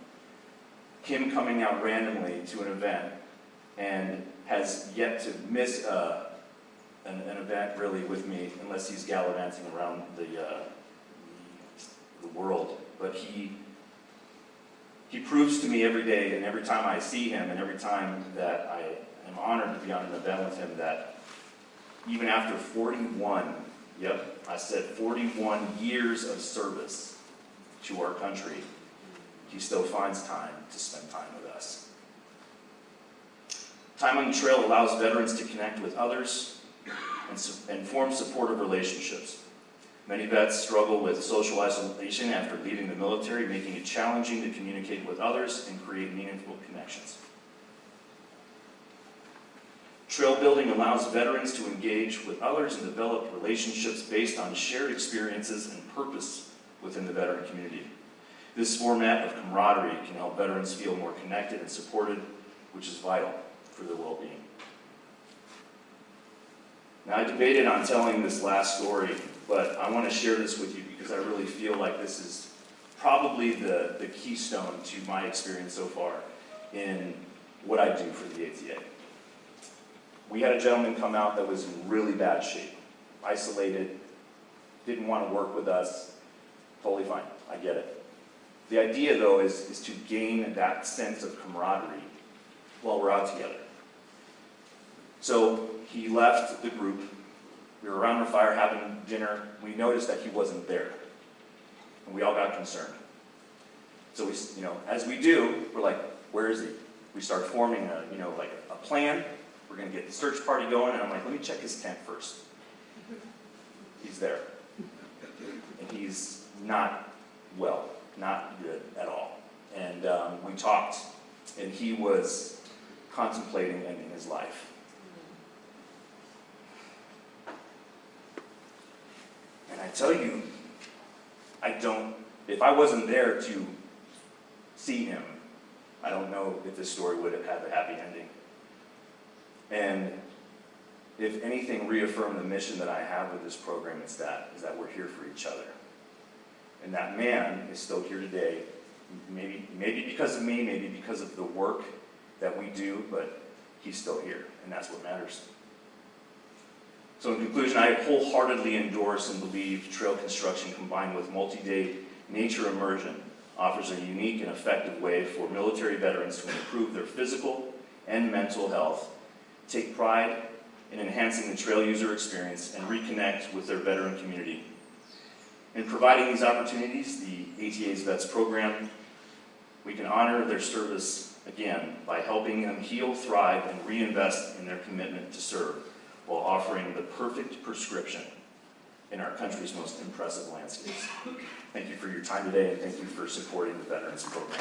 him coming out randomly to an event and has yet to miss an event really with me unless he's gallivanting around the world. But he He proves to me every day, and every time I see him, and every time that I am honored to be on an event with him, that even after 41, yep, I said 41 years of service to our country, he still finds time to spend time with us. Time on the trail allows veterans to connect with others and form supportive relationships. Many vets struggle with social isolation after leaving the military, making it challenging to communicate with others and create meaningful connections. Trail building allows veterans to engage with others and develop relationships based on shared experiences and purpose within the veteran community. This format of camaraderie can help veterans feel more connected and supported, which is vital for their well-being. Now, I debated on telling this last story, but I want to share this with you because I really feel like this is probably the keystone to my experience so far in what I do for the ATA. We had a gentleman come out that was in really bad shape, isolated, didn't want to work with us. Totally fine, I get it. The idea, though, is to gain that sense of camaraderie while we're out together. So he left the group. We were around the fire having dinner. We noticed that he wasn't there, and we all got concerned. So we, as we do, we're like, "Where is he?" We start forming a plan. We're going to get the search party going, and I'm like, "Let me check his tent first." He's there, and he's not well, not good at all. And we talked, and he was contemplating ending his life. And I tell you, if I wasn't there to see him, I don't know if this story would have had a happy ending. And if anything reaffirmed the mission that I have with this program, is that we're here for each other. And that man is still here today, maybe because of me, maybe because of the work that we do, but he's still here, and that's what matters. So in conclusion, I wholeheartedly endorse and believe trail construction combined with multi-day nature immersion offers a unique and effective way for military veterans to improve their physical and mental health, take pride in enhancing the trail user experience, and reconnect with their veteran community. In providing these opportunities, the ATA's Vets program, we can honor their service again by helping them heal, thrive, and reinvest in their commitment to serve, while offering the perfect prescription in our country's most impressive landscapes. Thank you for your time today, and thank you for supporting the Veterans Program.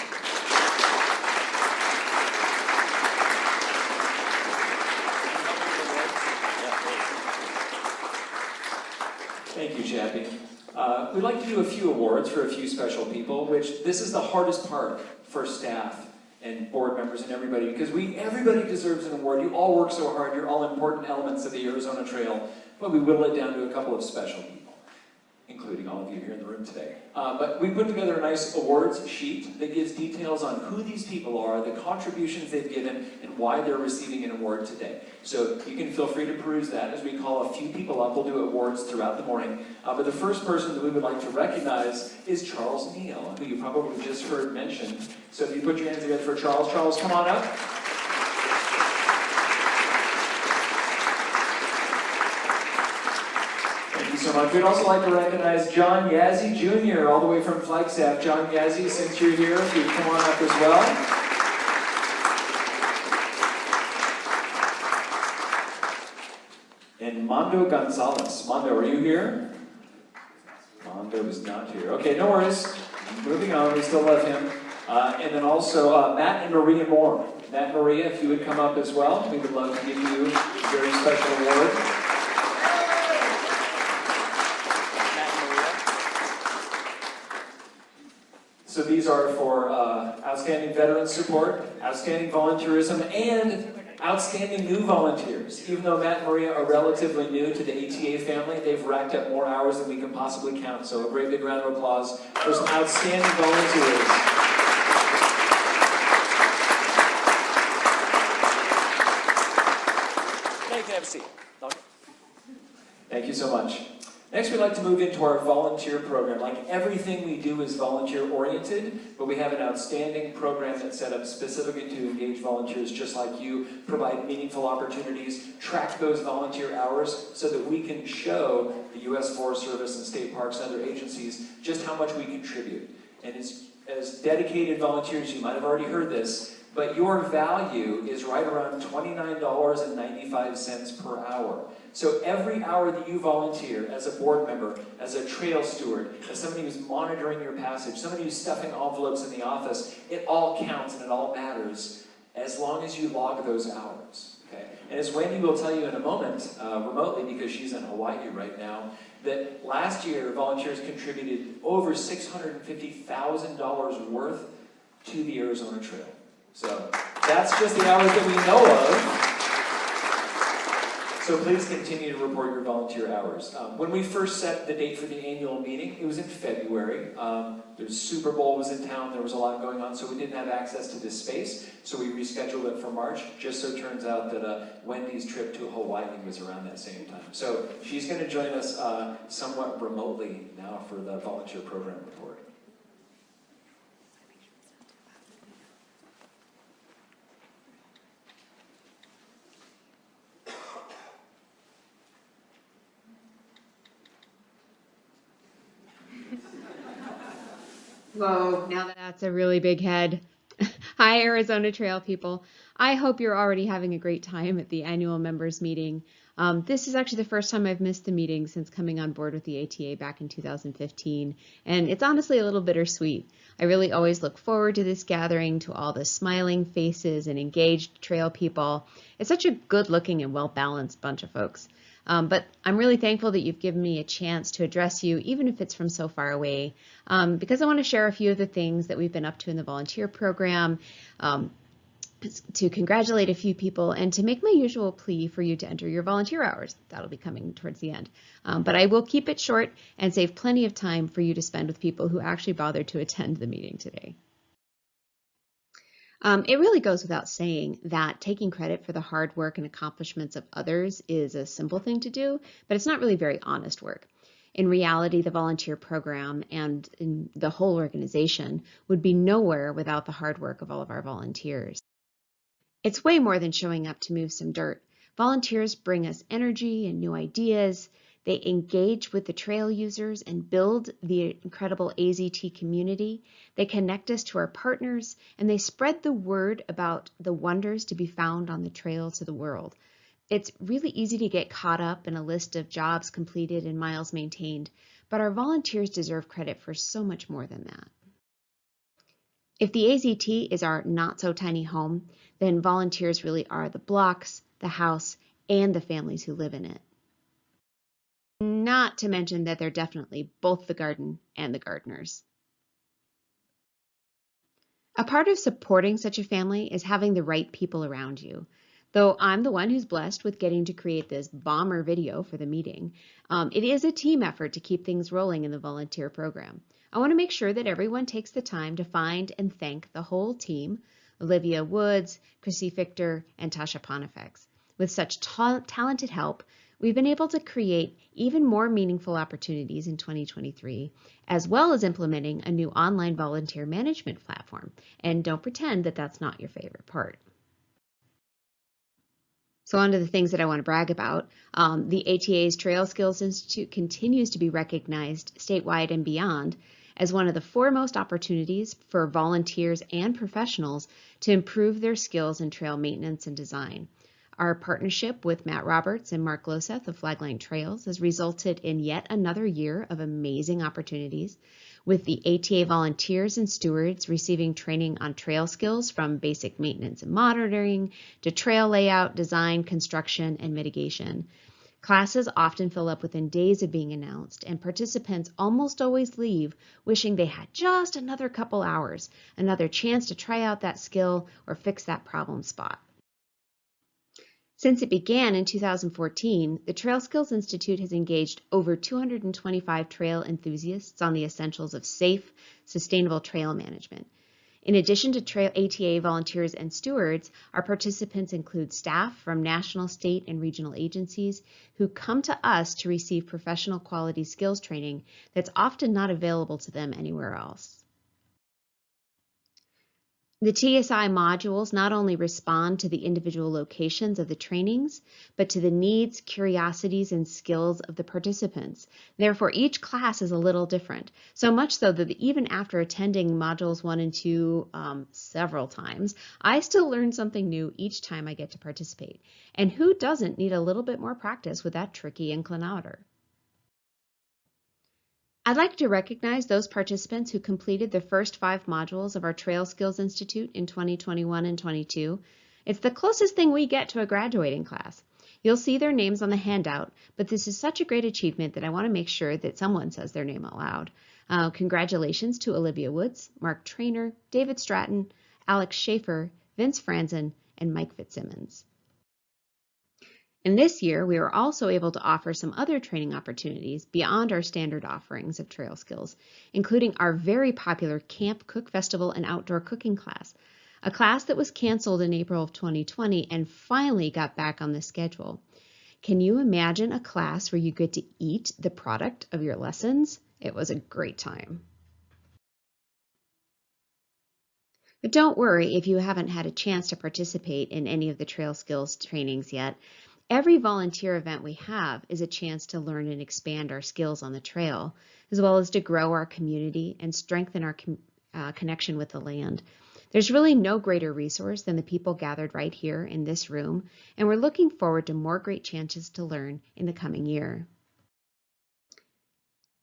Thank you, Chappie. We'd like to do a few awards for a few special people, which this is the hardest part for staff and board members and everybody, because everybody deserves an award. You all work so hard. You're all important elements of the Arizona Trail, but we whittle it down to a couple of special people, including all of you here in the room today. But we put together a nice awards sheet that gives details on who these people are, the contributions they've given, and why they're receiving an award today. So you can feel free to peruse that as we call a few people up. We'll do awards throughout the morning. But the first person that we would like to recognize is Charles Neal, who you probably just heard mentioned. So if you put your hands together for Charles. Charles, come on up. Thank you so much. We'd also like to recognize John Yazzie Jr., all the way from Flagstaff. John Yazzie, since you're here, if you'd come on up as well. And Mondo Gonzalez. Mondo, are you here? Mondo is not here. Okay, no worries. Moving on, we still love him. And then also Matt and Maria Moore. Matt and Maria, if you would come up as well, we would love to give you a very special award. So these are for outstanding veteran support, outstanding volunteerism, and outstanding new volunteers. Even though Matt and Maria are relatively new to the ATA family, they've racked up more hours than we can possibly count. So a great big round of applause for some outstanding volunteers. Now you can have a seat. Thank you so much. Next, we'd like to move into our volunteer program. Like everything we do is volunteer-oriented, but we have an outstanding program that's set up specifically to engage volunteers just like you, provide meaningful opportunities, track those volunteer hours so that we can show the U.S. Forest Service and state parks and other agencies just how much we contribute. And as dedicated volunteers, you might have already heard this, but your value is right around $29.95 per hour. So every hour that you volunteer as a board member, as a trail steward, as somebody who's monitoring your passage, somebody who's stuffing envelopes in the office, it all counts and it all matters as long as you log those hours. Okay? And as Wendy will tell you in a moment, remotely because she's in Hawaii right now, that last year volunteers contributed over $650,000 worth to the Arizona Trail. So that's just the hours that we know of. So please continue to report your volunteer hours. When we first set the date for the annual meeting, it was in February. The Super Bowl was in town, there was a lot going on, so we didn't have access to this space, so we rescheduled it for March. Just so it turns out that Wendy's trip to Hawaii was around that same time. So she's going to join us somewhat remotely now for the volunteer program report. Whoa, now that's a really big head. Hi, Arizona Trail people. I hope you're already having a great time at the annual members meeting. This is actually the first time I've missed the meeting since coming on board with the ATA back in 2015, and it's honestly a little bittersweet. I really always look forward to this gathering, to all the smiling faces and engaged trail people. It's such a good-looking and well-balanced bunch of folks. But I'm really thankful that you've given me a chance to address you, even if it's from so far away, because I want to share a few of the things that we've been up to in the volunteer program, to congratulate a few people, and to make my usual plea for you to enter your volunteer hours. That'll be coming towards the end. But I will keep it short and save plenty of time for you to spend with people who actually bothered to attend the meeting today. It really goes without saying that taking credit for the hard work and accomplishments of others is a simple thing to do, but it's not really very honest work. In reality, the volunteer program and the whole organization would be nowhere without the hard work of all of our volunteers. It's way more than showing up to move some dirt. Volunteers bring us energy and new ideas. They engage with the trail users and build the incredible AZT community. They connect us to our partners, and they spread the word about the wonders to be found on the trail to the world. It's really easy to get caught up in a list of jobs completed and miles maintained, but our volunteers deserve credit for so much more than that. If the AZT is our not-so-tiny home, then volunteers really are the blocks, the house, and the families who live in it. Not to mention that they're definitely both the garden and the gardeners. A part of supporting such a family is having the right people around you. Though I'm the one who's blessed with getting to create this bomber video for the meeting, it is a team effort to keep things rolling in the volunteer program. I want to make sure that everyone takes the time to find and thank the whole team, Olivia Woods, Chrissy Fichter, and Tasha Pontifex. With such talented help, we've been able to create even more meaningful opportunities in 2023, as well as implementing a new online volunteer management platform. And don't pretend that that's not your favorite part. So on to the things that I want to brag about. The ATA's Trail Skills Institute continues to be recognized statewide and beyond as one of the foremost opportunities for volunteers and professionals to improve their skills in trail maintenance and design. Our partnership with Matt Roberts and Mark Loseth of Flagline Trails has resulted in yet another year of amazing opportunities, with the ATA volunteers and stewards receiving training on trail skills from basic maintenance and monitoring to trail layout, design, construction, and mitigation. Classes often fill up within days of being announced, and participants almost always leave wishing they had just another couple hours, another chance to try out that skill or fix that problem spot. Since it began in 2014, the Trail Skills Institute has engaged over 225 trail enthusiasts on the essentials of safe, sustainable trail management. In addition to ATA volunteers and stewards, our participants include staff from national, state, and regional agencies who come to us to receive professional quality skills training that's often not available to them anywhere else. The TSI modules not only respond to the individual locations of the trainings, but to the needs, curiosities, and skills of the participants. Therefore, each class is a little different, so much so that even after attending modules 1 and 2 several times, I still learn something new each time I get to participate. And who doesn't need a little bit more practice with that tricky inclinometer? I'd like to recognize those participants who completed the first 5 modules of our Trail Skills Institute in 2021 and 22. It's the closest thing we get to a graduating class. You'll see their names on the handout, but this is such a great achievement that I want to make sure that someone says their name out loud. Congratulations to Olivia Woods, Mark Trainer, David Stratton, Alex Schaefer, Vince Franzen, and Mike Fitzsimmons. And this year, we were also able to offer some other training opportunities beyond our standard offerings of trail skills, including our very popular Camp Cook Festival and Outdoor Cooking class, a class that was canceled in April of 2020 and finally got back on the schedule. Can you imagine a class where you get to eat the product of your lessons? It was a great time. But don't worry if you haven't had a chance to participate in any of the trail skills trainings yet. Every volunteer event we have is a chance to learn and expand our skills on the trail, as well as to grow our community and strengthen our connection with the land. There's really no greater resource than the people gathered right here in this room, and we're looking forward to more great chances to learn in the coming year.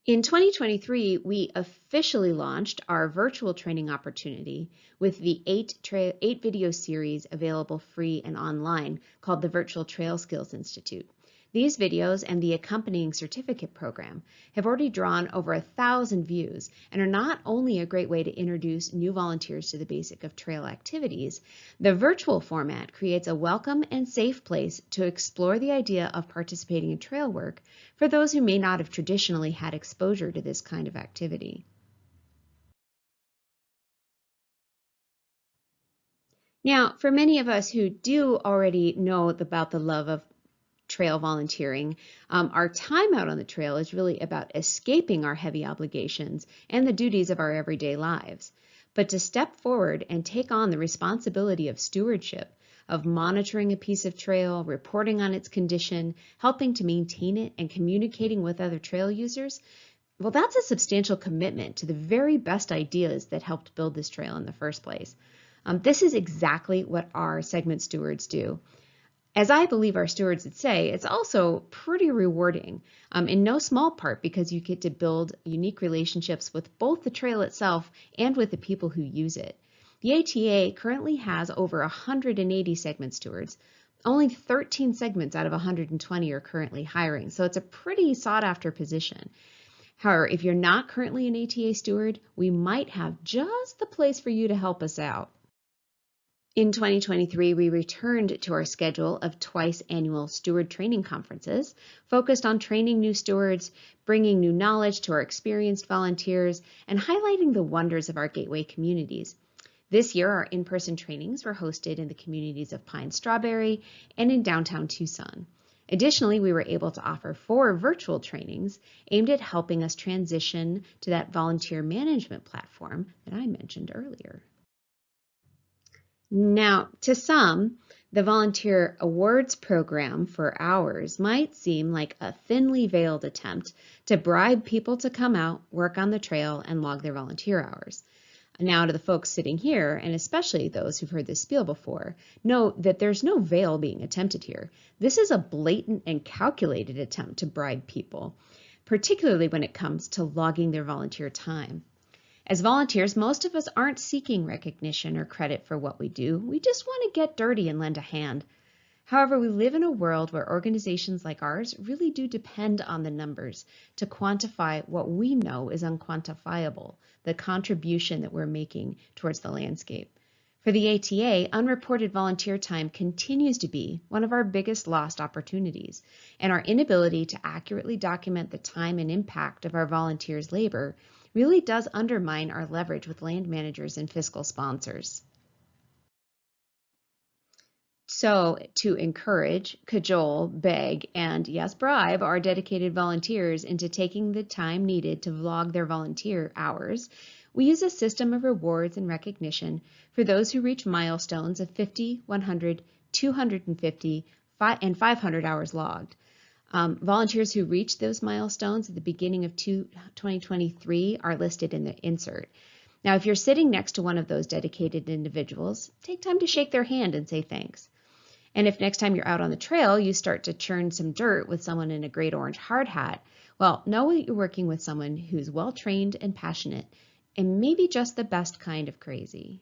In 2023, we officially launched our virtual training opportunity with the 8 video series available free and online called the Virtual Trail Skills Institute. These videos and the accompanying certificate program have already drawn over 1,000 views and are not only a great way to introduce new volunteers to the basic of trail activities, the virtual format creates a welcome and safe place to explore the idea of participating in trail work for those who may not have traditionally had exposure to this kind of activity. Now, for many of us who do already know about the love of trail volunteering, our time out on the trail is really about escaping our heavy obligations and the duties of our everyday lives. But to step forward and take on the responsibility of stewardship, of monitoring a piece of trail, reporting on its condition, helping to maintain it, and communicating with other trail users, well, that's a substantial commitment to the very best ideas that helped build this trail in the first place. This is exactly what our segment stewards do. As I believe our stewards would say, it's also pretty rewarding, in no small part because you get to build unique relationships with both the trail itself and with the people who use it. The ATA currently has over 180 segment stewards. Only 13 segments out of 120 are currently hiring, so it's a pretty sought-after position. However, if you're not currently an ATA steward, we might have just the place for you to help us out. In 2023, we returned to our schedule of twice annual steward training conferences, focused on training new stewards, bringing new knowledge to our experienced volunteers, and highlighting the wonders of our gateway communities. This year, our in-person trainings were hosted in the communities of Pine Strawberry and in downtown Tucson. Additionally, we were able to offer 4 virtual trainings aimed at helping us transition to that volunteer management platform that I mentioned earlier. Now, to some, the volunteer awards program for hours might seem like a thinly veiled attempt to bribe people to come out, work on the trail, and log their volunteer hours. Now, to the folks sitting here, and especially those who've heard this spiel before, note that there's no veil being attempted here. This is a blatant and calculated attempt to bribe people, particularly when it comes to logging their volunteer time. As volunteers, most of us aren't seeking recognition or credit for what we do. We just want to get dirty and lend a hand. However, we live in a world where organizations like ours really do depend on the numbers to quantify what we know is unquantifiable, the contribution that we're making towards the landscape. For the ATA, unreported volunteer time continues to be one of our biggest lost opportunities, and our inability to accurately document the time and impact of our volunteers' labor really does undermine our leverage with land managers and fiscal sponsors. So, to encourage, cajole, beg, and yes, bribe our dedicated volunteers into taking the time needed to vlog their volunteer hours, we use a system of rewards and recognition for those who reach milestones of 50, 100, 250, and 500 hours logged. Volunteers who reach those milestones at the beginning of 2023 are listed in the insert. Now, if you're sitting next to one of those dedicated individuals, take time to shake their hand and say thanks. And if next time you're out on the trail, you start to churn some dirt with someone in a great orange hard hat, well, know that you're working with someone who's well-trained and passionate, and maybe just the best kind of crazy.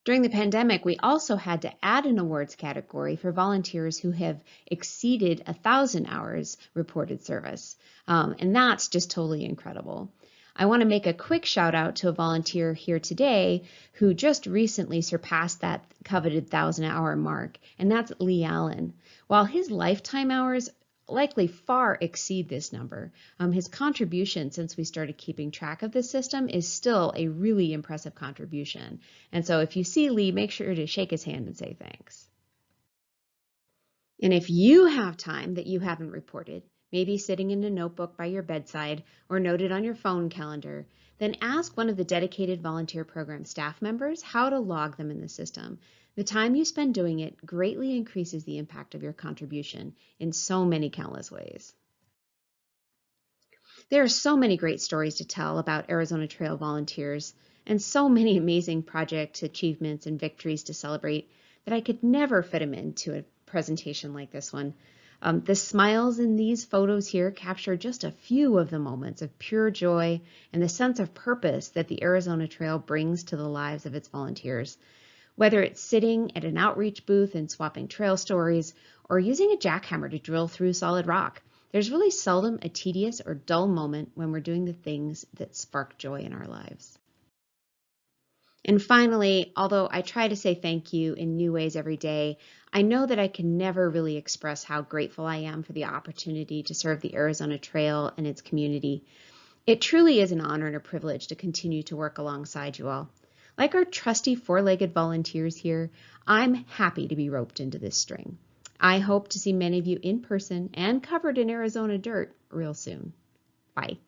During the pandemic, we also had to add an awards category for volunteers who have exceeded 1,000 hours reported service. And that's just totally incredible. I want to make a quick shout out to a volunteer here today who just recently surpassed that coveted 1,000-hour mark, and that's Lee Allen. While his lifetime hours likely far exceed this number, his contribution since we started keeping track of this system is still a really impressive contribution. And so if you see Lee, make sure to shake his hand and say thanks. And if you have time that you haven't reported, maybe sitting in a notebook by your bedside or noted on your phone calendar, then ask one of the dedicated volunteer program staff members how to log them in the system. The time you spend doing it greatly increases the impact of your contribution in so many countless ways. There are so many great stories to tell about Arizona Trail volunteers and so many amazing project achievements and victories to celebrate that I could never fit them into a presentation like this one. The smiles in these photos here capture just a few of the moments of pure joy and the sense of purpose that the Arizona Trail brings to the lives of its volunteers. Whether it's sitting at an outreach booth and swapping trail stories or using a jackhammer to drill through solid rock, there's really seldom a tedious or dull moment when we're doing the things that spark joy in our lives. And finally, although I try to say thank you in new ways every day, I know that I can never really express how grateful I am for the opportunity to serve the Arizona Trail and its community. It truly is an honor and a privilege to continue to work alongside you all. Like our trusty four-legged volunteers here, I'm happy to be roped into this string. I hope to see many of you in person and covered in Arizona dirt real soon. Bye.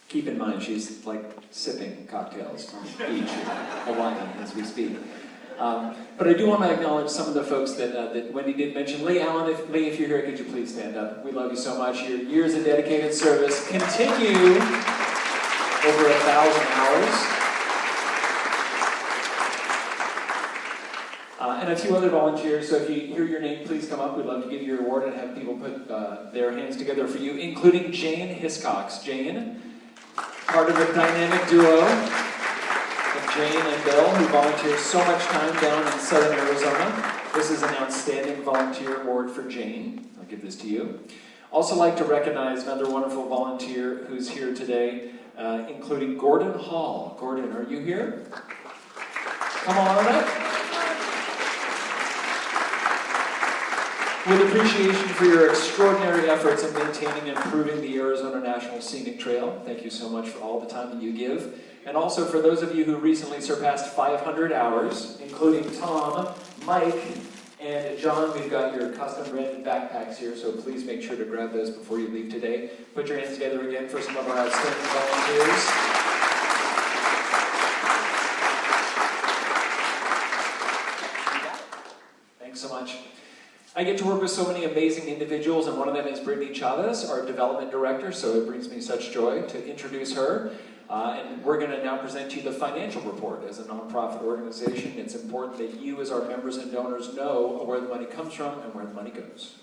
Keep in mind, she's like sipping cocktails on the beach in Hawaii as we speak. But I do want to acknowledge some of the folks that Wendy did mention. Lee Allen, if you're here, could you please stand up? We love you so much. Your years of dedicated service continue over 1,000 hours. And a few other volunteers, so if you hear your name, please come up. We'd love to give you your award and have people put their hands together for you, including Jane Hiscox. Jane, part of a dynamic duo of Jane and Bill, who volunteers so much time down in southern Arizona. This is an outstanding volunteer award for Jane. I'll give this to you. Also like to recognize another wonderful volunteer who's here today, including Gordon Hall. Gordon, are you here? Come on up. With appreciation for your extraordinary efforts in maintaining and improving the Arizona National Scenic Trail. Thank you so much for all the time that you give. And also for those of you who recently surpassed 500 hours, including Tom, Mike, and John. We've got your custom branded backpacks here, so please make sure to grab those before you leave today. Put your hands together again for some of our outstanding volunteers. Thanks so much. I get to work with so many amazing individuals, and one of them is Brittany Chavez, our development director, so it brings me such joy to introduce her. And we're going to now present to you the financial report. As a nonprofit organization, it's important that you, as our members and donors, know where the money comes from and where the money goes.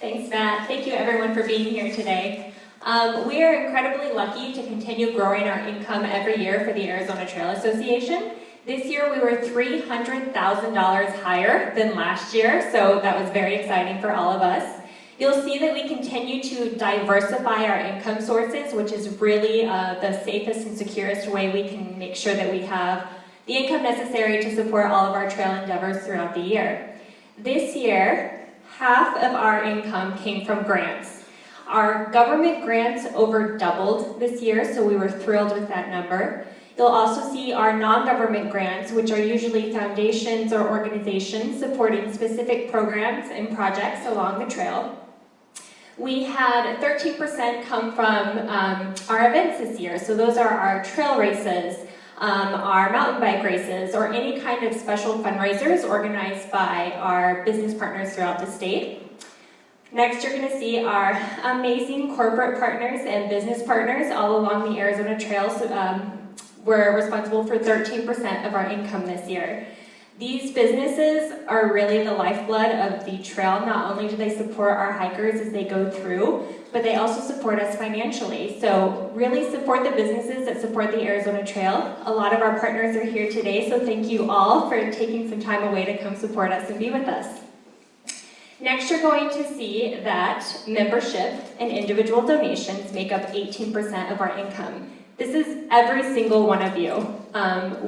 Thanks, Matt. Thank you, everyone, for being here today. We are incredibly lucky to continue growing our income every year for the Arizona Trail Association. This year we were $300,000 higher than last year, so that was very exciting for all of us. You'll see that we continue to diversify our income sources, which is really the safest and securest way we can make sure that we have the income necessary to support all of our trail endeavors throughout the year. This year, half of our income came from grants. Our government grants over doubled this year, so we were thrilled with that number. You'll also see our non-government grants, which are usually foundations or organizations supporting specific programs and projects along the trail. We had 13% come from our events this year, so those are our trail races, our mountain bike races, or any kind of special fundraisers organized by our business partners throughout the state. Next, you're going to see our amazing corporate partners and business partners all along the Arizona Trails. We're responsible for 13% of our income this year. These businesses are really the lifeblood of the trail. Not only do they support our hikers as they go through, but they also support us financially. So really support the businesses that support the Arizona Trail. A lot of our partners are here today, so thank you all for taking some time away to come support us and be with us. Next, you're going to see that membership and individual donations make up 18% of our income. This is every single one of you.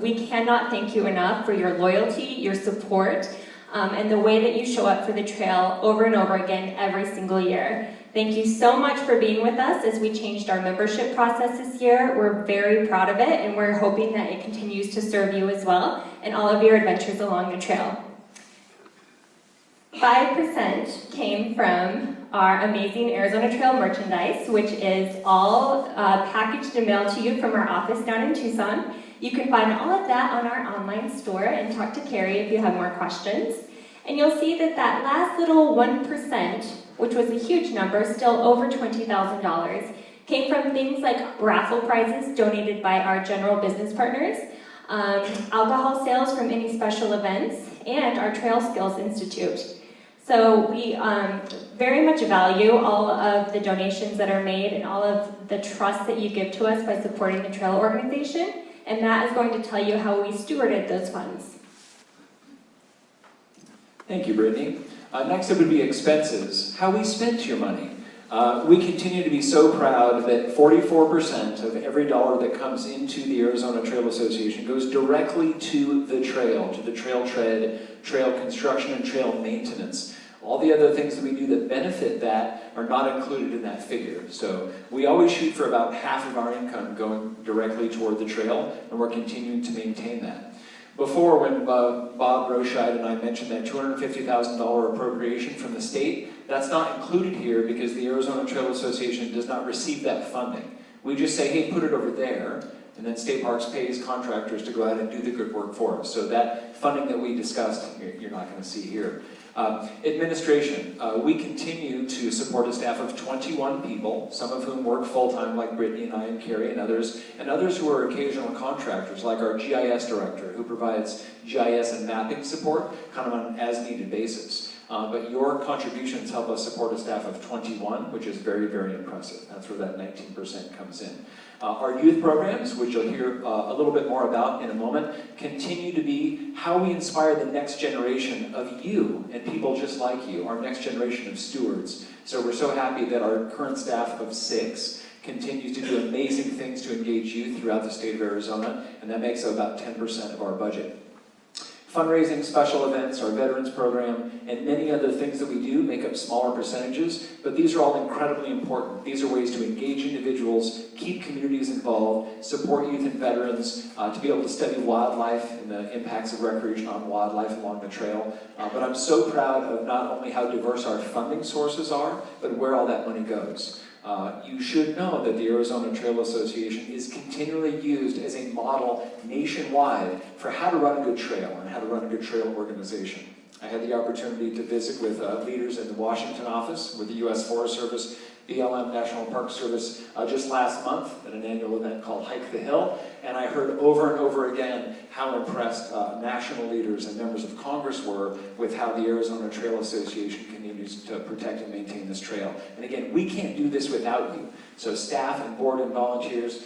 We cannot thank you enough for your loyalty, your support, and the way that you show up for the trail over and over again every single year. Thank you so much for being with us as we changed our membership process this year. We're very proud of it, and we're hoping that it continues to serve you as well in all of your adventures along the trail. 5% came from our amazing Arizona Trail merchandise, which is all packaged and mailed to you from our office down in Tucson. You can find all of that on our online store and talk to Carrie if you have more questions. And you'll see that that last little 1%, which was a huge number, still over $20,000, came from things like raffle prizes donated by our general business partners, alcohol sales from any special events, and our Trail Skills Institute. So we very much value all of the donations that are made and all of the trust that you give to us by supporting the trail organization, and Matt is going to tell you how we stewarded those funds. Thank you, Brittany. Next up would be expenses, how we spent your money. We continue to be so proud that 44% of every dollar that comes into the Arizona Trail Association goes directly to the trail tread, trail construction, and trail maintenance. All the other things that we do that benefit that are not included in that figure. So we always shoot for about half of our income going directly toward the trail, and we're continuing to maintain that. Before, when Bob Roscheid and I mentioned that $250,000 appropriation from the state, that's not included here because the Arizona Trail Association does not receive that funding. We just say, hey, put it over there, and then State Parks pays contractors to go out and do the good work for us. So that funding that we discussed, you're not going to see here. Administration. We continue to support a staff of 21 people, some of whom work full-time like Brittany and I and Carrie and others who are occasional contractors like our GIS director who provides GIS and mapping support kind of on an as-needed basis. But your contributions help us support a staff of 21, which is very, very impressive. That's where that 19% comes in. Our youth programs, which you'll hear a little bit more about in a moment, continue to be how we inspire the next generation of you and people just like you, our next generation of stewards. So we're so happy that our current staff of 6 continues to do amazing things to engage youth throughout the state of Arizona, and that makes up about 10% of our budget. Fundraising, special events, our veterans program, and many other things that we do make up smaller percentages, but these are all incredibly important. These are ways to engage individuals, keep communities involved, support youth and veterans, to be able to study wildlife and the impacts of recreation on wildlife along the trail. But I'm so proud of not only how diverse our funding sources are, but where all that money goes. You should know that the Arizona Trail Association is continually used as a model nationwide for how to run a good trail and how to run a good trail organization. I had the opportunity to visit with leaders in the Washington office with the U.S. Forest Service, BLM National Park Service just last month at an annual event called Hike the Hill, and I heard over and over again how impressed national leaders and members of Congress were with how the Arizona Trail Association continues to protect and maintain this trail. And again, we can't do this without you. So staff and board and volunteers,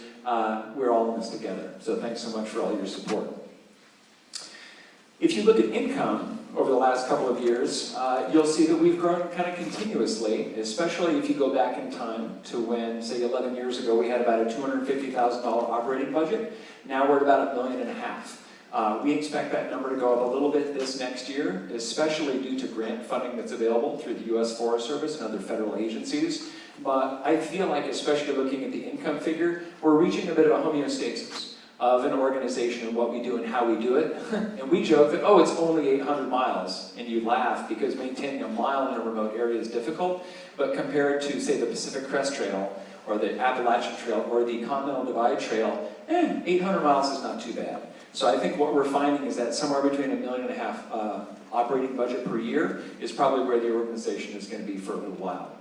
we're all in this together. So thanks so much for all your support. If you look at income over the last couple of years, you'll see that we've grown kind of continuously, especially if you go back in time to when, say, 11 years ago, we had about a $250,000 operating budget. Now we're at about $1.5 million. We expect that number to go up a little bit this next year, especially due to grant funding that's available through the U.S. Forest Service and other federal agencies. But I feel like, especially looking at the income figure, we're reaching a bit of a homeostasis of an organization and what we do and how we do it. And we joke that, oh, it's only 800 miles, and you laugh because maintaining a mile in a remote area is difficult, but compared to, say, the Pacific Crest Trail, or the Appalachian Trail, or the Continental Divide Trail, 800 miles is not too bad. So I think what we're finding is that somewhere between $1.5 million operating budget per year is probably where the organization is going to be for a little while.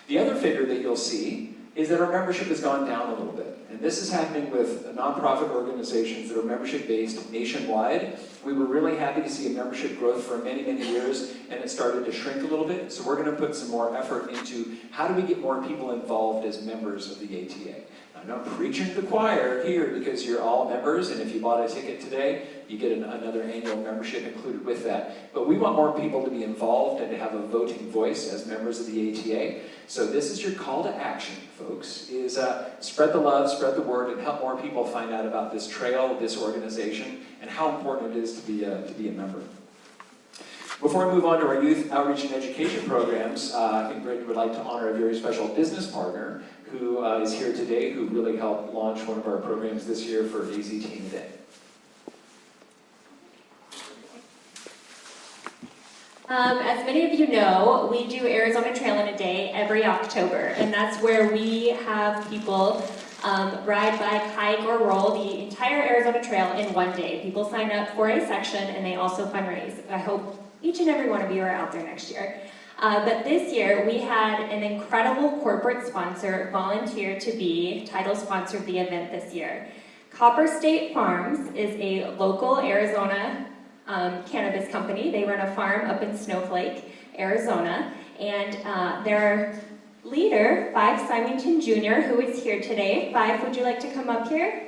The other figure that you'll see is that our membership has gone down a little bit. And this is happening with nonprofit organizations that are membership-based nationwide. We were really happy to see a membership growth for many, many years, and it started to shrink a little bit. So we're going to put some more effort into how do we get more people involved as members of the ATA. I'm not preaching to the choir here because you're all members, and if you bought a ticket today, you get another annual membership included with that. But we want more people to be involved and to have a voting voice as members of the ATA. So this is your call to action, folks, is spread the love, spread the word, and help more people find out about this trail, this organization, and how important it is to be a member. Before we move on to our youth outreach and education programs, I think Brittany would like to honor a very special business partner who is here today, who really helped launch one of our programs this year for AZ Teen Day. As many of you know, we do Arizona Trail in a Day every October, and that's where we have people ride, bike, hike, or roll the entire Arizona Trail in one day. People sign up for a section, and they also fundraise. I hope each and every one of you are out there next year. But this year, we had an incredible corporate sponsor volunteer to be title sponsor of the event this year. Copper State Farms is a local Arizona cannabis company. They run a farm up in Snowflake, Arizona, and their leader, Fife Symington Jr., who is here today. Fife, would you like to come up here?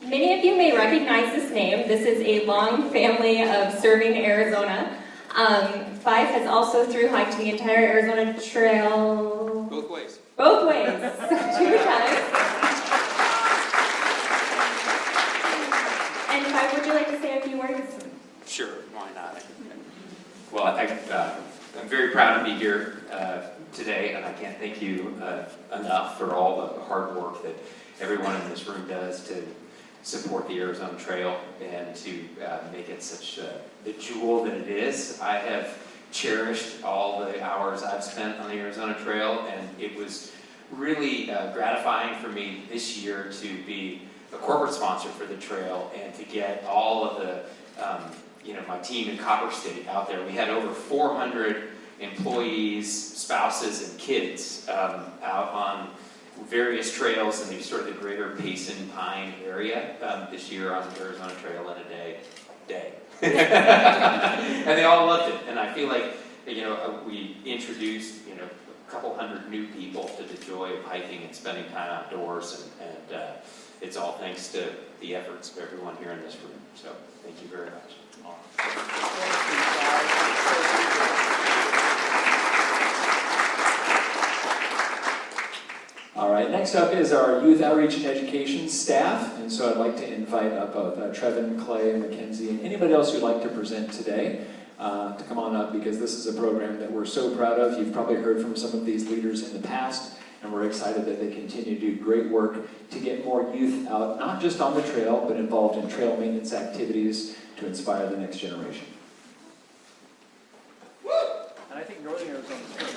Many of you may recognize this name. This is a long family of serving Arizona. Fife has also thru-hiked the entire Arizona Trail. Both ways. Both ways. 2 times. And Fife, would you like to say a few words? Sure, why not? Well, I'm very proud to be here today, and I can't thank you enough for all the hard work that everyone in this room does to support the Arizona Trail and to make it such the jewel that it is. I have cherished all the hours I've spent on the Arizona Trail, and it was really gratifying for me this year to be a corporate sponsor for the trail and to get all of the, my team in Copper State out there. We had over 400 employees, spouses, and kids out on various trails in the sort of the greater Payson Pine area this year on the Arizona Trail in a day. And they all loved it. And I feel like, we introduced, a couple hundred new people to the joy of hiking and spending time outdoors. And it's all thanks to the efforts of everyone here in this room. So thank you very much. All right, next up is our youth outreach and education staff, and so I'd like to invite up both Trevin, Clay, Mackenzie, and anybody else who'd like to present today to come on up, because this is a program that we're so proud of. You've probably heard from some of these leaders in the past, and we're excited that they continue to do great work to get more youth out, not just on the trail, but involved in trail maintenance activities to inspire the next generation. And I think Northern Arizona is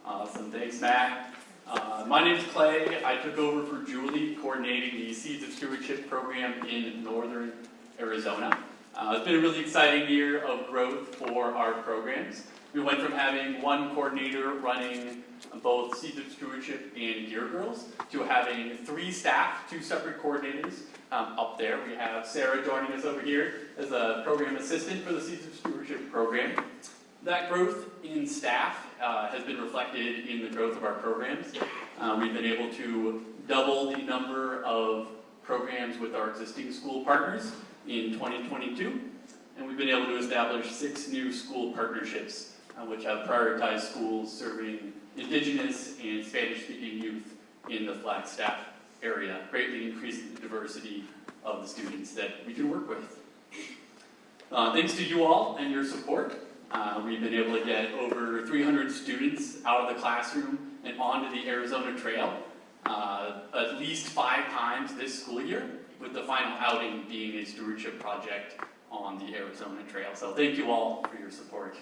Awesome, thanks Matt. My name's Clay. I took over for Julie, coordinating the Seeds of Stewardship program in Northern Arizona. It's been a really exciting year of growth for our programs. We went from having one coordinator running both Seeds of Stewardship and Gear Girls to having 3 staff, 2 separate coordinators up there. We have Sarah joining us over here as a program assistant for the Seeds of Stewardship program. That growth in staff has been reflected in the growth of our programs. We've been able to double the number of programs with our existing school partners in 2022, and we've been able to establish 6 new school partnerships, which have prioritized schools serving Indigenous and Spanish-speaking youth in the Flagstaff area, greatly increasing the diversity of the students that we can work with. Thanks to you all and your support, we've been able to get over 300 students out of the classroom and onto the Arizona Trail at least 5 times this school year, with the final outing being a stewardship project on the Arizona Trail. So thank you all for your support.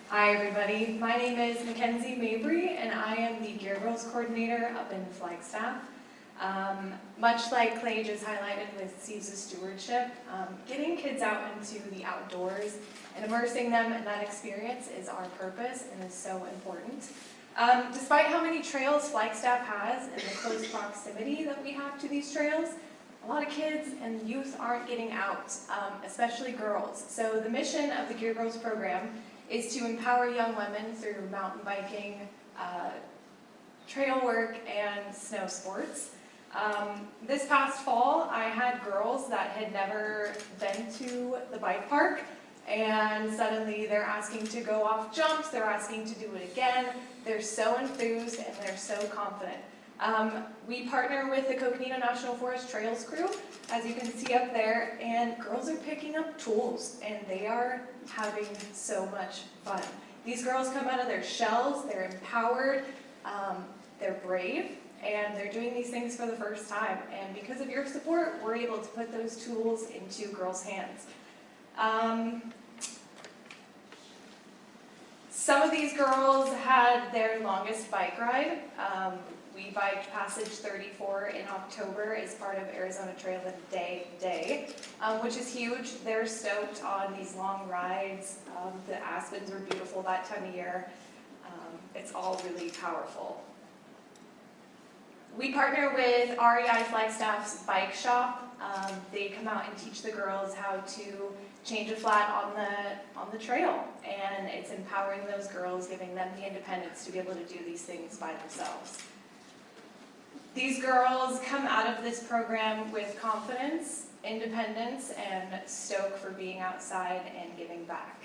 Hi everybody, my name is Mackenzie Mabry and I am the Gear Girls Coordinator up in Flagstaff. Much like Clay just highlighted with Seeds of Stewardship, getting kids out into the outdoors and immersing them in that experience is our purpose and is so important. Despite how many trails Flagstaff has and the close proximity that we have to these trails, a lot of kids and youth aren't getting out, especially girls. So the mission of the Gear Girls program is to empower young women through mountain biking, trail work, and snow sports. This past fall, I had girls that had never been to the bike park, and suddenly they're asking to go off jumps, they're asking to do it again. They're so enthused and they're so confident. We partner with the Coconino National Forest Trails crew, as you can see up there, and girls are picking up tools and they are having so much fun. These girls come out of their shells, they're empowered, they're brave, and they're doing these things for the first time. And because of your support, we're able to put those tools into girls' hands. Some of these girls had their longest bike ride. We biked Passage 34 in October as part of Arizona Trail Day, which is huge. They're stoked on these long rides. The aspens were beautiful that time of year. It's all really powerful. We partner with REI Flagstaff's bike shop. They come out and teach the girls how to change a flat on the trail, and it's empowering those girls, giving them the independence to be able to do these things by themselves. These girls come out of this program with confidence, independence, and stoke for being outside and giving back.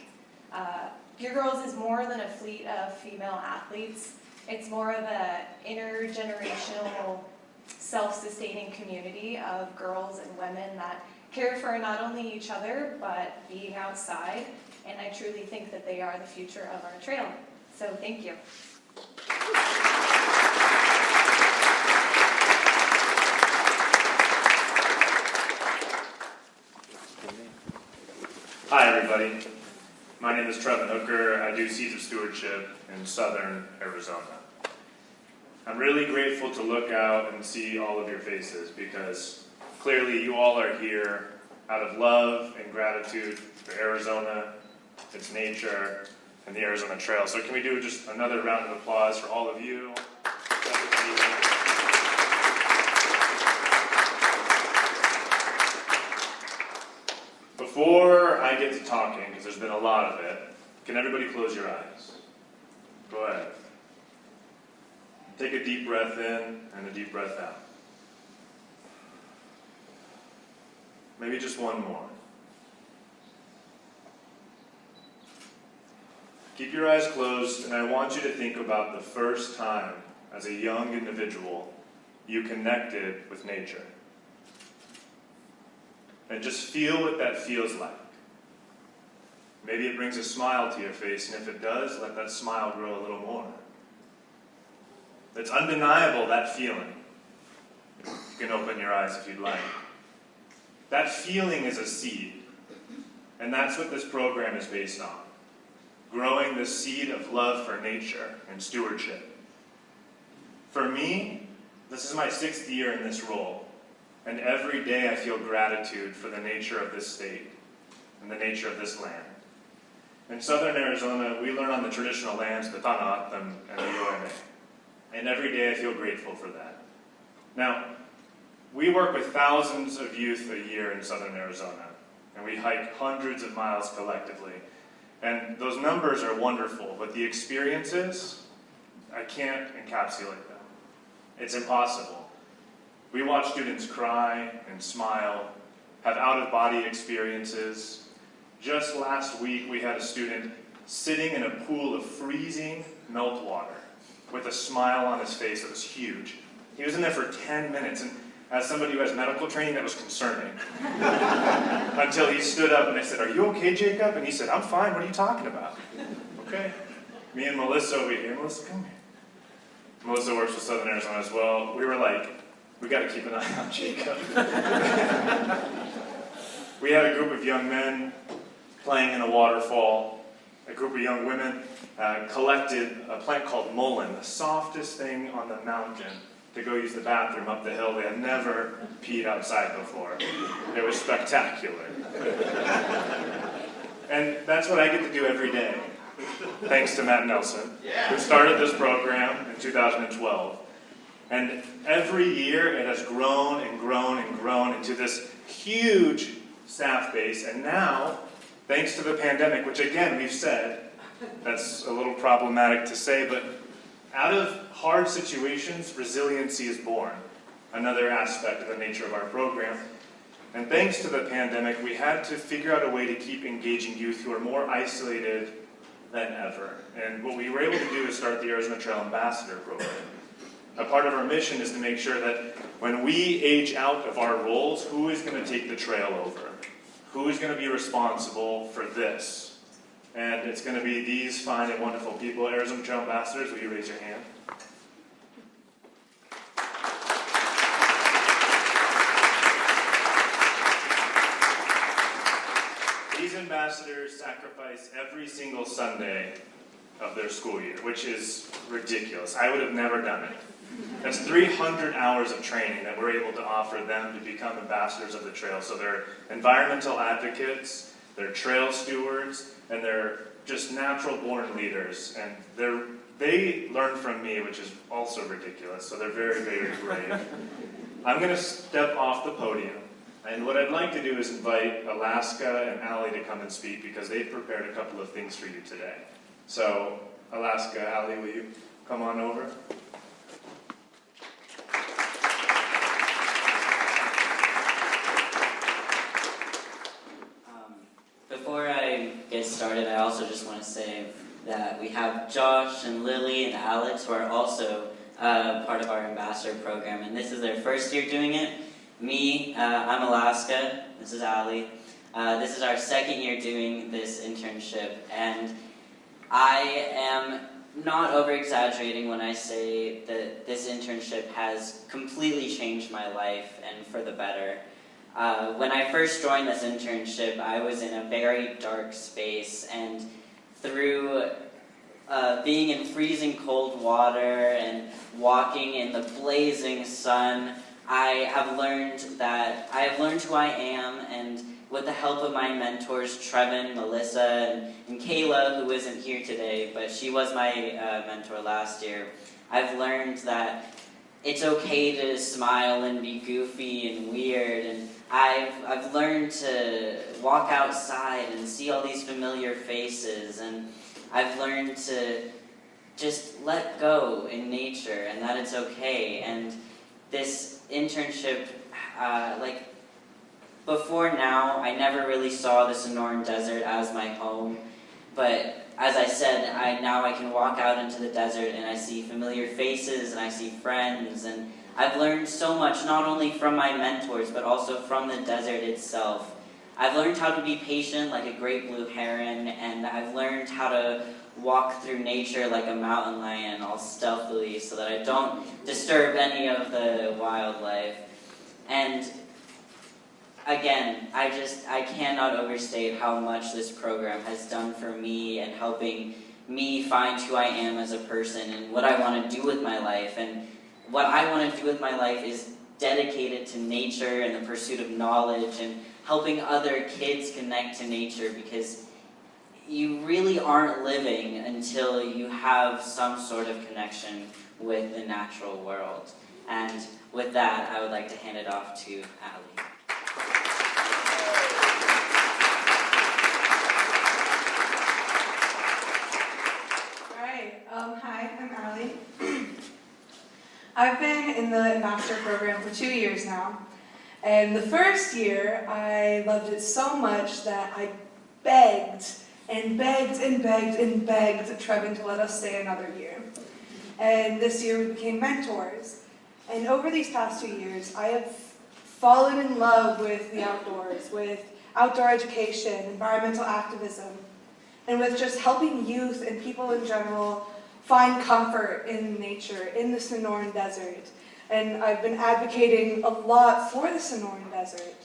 Gear Girls is more than a fleet of female athletes. It's more of an intergenerational, self-sustaining community of girls and women that care for not only each other, but being outside. And I truly think that they are the future of our trail. So thank you. Hi everybody, my name is Trevin Hooker. I do Seeds of Stewardship in southern Arizona. I'm really grateful to look out and see all of your faces because clearly you all are here out of love and gratitude for Arizona, its nature, and the Arizona Trail. So can we do just another round of applause for all of you? Before I get to talking, because there's been a lot of it, can everybody close your eyes? Go ahead. Take a deep breath in and a deep breath out. Maybe just one more. Keep your eyes closed, and I want you to think about the first time as a young individual you connected with nature. And just feel what that feels like. Maybe it brings a smile to your face, and if it does, let that smile grow a little more. It's undeniable, that feeling. You can open your eyes if you'd like. That feeling is a seed, and that's what this program is based on. Growing the seed of love for nature and stewardship. For me, this is my 6th year in this role. And every day I feel gratitude for the nature of this state and the nature of this land. In southern Arizona, we learn on the traditional lands, the Tanaatam and the Yoeme. And every day I feel grateful for that. Now, We work with thousands of youth a year in southern Arizona, and we hike hundreds of miles collectively. And those numbers are wonderful, but the experiences, I can't encapsulate them. It's impossible. We watch students cry and smile, have out-of-body experiences. Just last week, we had a student sitting in a pool of freezing meltwater with a smile on his face that was huge. He was in there for 10 minutes, and as somebody who has medical training, that was concerning. Until he stood up and I said, "Are you okay, Jacob?" And he said, "I'm fine, what are you talking about?" Okay. Me and Melissa over here. Melissa, come here. Melissa works with Southern Arizona as well. We were like, we got to keep an eye on Jacob. We had a group of young men playing in a waterfall. A group of young women collected a plant called mullein, the softest thing on the mountain, to go use the bathroom up the hill. They had never peed outside before. It was spectacular. And that's what I get to do every day, thanks to Matt Nelson, who started this program in 2012. And every year it has grown and grown and grown into this huge staff base. And now, thanks to the pandemic, which again we've said, that's a little problematic to say, but out of hard situations, resiliency is born. Another aspect of the nature of our program. And thanks to the pandemic, we had to figure out a way to keep engaging youth who are more isolated than ever. And what we were able to do is start the Arizona Trail Ambassador program. A part of our mission is to make sure that when we age out of our roles, who is going to take the trail over? Who is going to be responsible for this? And it's going to be these fine and wonderful people. Arizona Trail Ambassadors, will you raise your hand? These ambassadors sacrifice every single Sunday of their school year, which is ridiculous. I would have never done it. That's 300 hours of training that we're able to offer them to become ambassadors of the trail. So they're environmental advocates, they're trail stewards, and they're just natural-born leaders. And they learn from me, which is also ridiculous. So they're very, very brave. I'm going to step off the podium. And what I'd like to do is invite Alaska and Allie to come and speak because they've prepared a couple of things for you today. So, Alaska, Allie, will you come on over? Before I get started, I also just want to say that we have Josh and Lily and Alex who are also part of our ambassador program, and this is their first year doing it. Me, I'm Alaska, this is Allie. This is our second year doing this internship, and I am not over-exaggerating when I say that this internship has completely changed my life and for the better. When I first joined this internship, I was in a very dark space, and through being in freezing cold water and walking in the blazing sun, I have learned who I am, and with the help of my mentors, Trevin, Melissa, and Kayla, who isn't here today, but she was my mentor last year, I've learned that it's okay to smile and be goofy and weird, and I've learned to walk outside and see all these familiar faces, and I've learned to just let go in nature, and that it's okay. And this internship, before now, I never really saw the Sonoran Desert as my home, but as I said, now I can walk out into the desert and I see familiar faces and I see friends, and I've learned so much, not only from my mentors, but also from the desert itself. I've learned how to be patient like a great blue heron, and I've learned how to walk through nature like a mountain lion, all stealthily, so that I don't disturb any of the wildlife. And again, I cannot overstate how much this program has done for me and helping me find who I am as a person and what I want to do with my life. And what I want to do with my life is dedicated to nature and the pursuit of knowledge and helping other kids connect to nature, because you really aren't living until you have some sort of connection with the natural world. And with that, I would like to hand it off to Allie. Hi, I'm Allie. I've been in the Ambassador program for 2 years now, and the first year I loved it so much that I begged and begged and begged and begged Trevin to let us stay another year. And this year we became mentors. And over these past 2 years, I have fallen in love with the outdoors, with outdoor education, environmental activism, and with just helping youth and people in general find comfort in nature, in the Sonoran Desert. And I've been advocating a lot for the Sonoran Desert.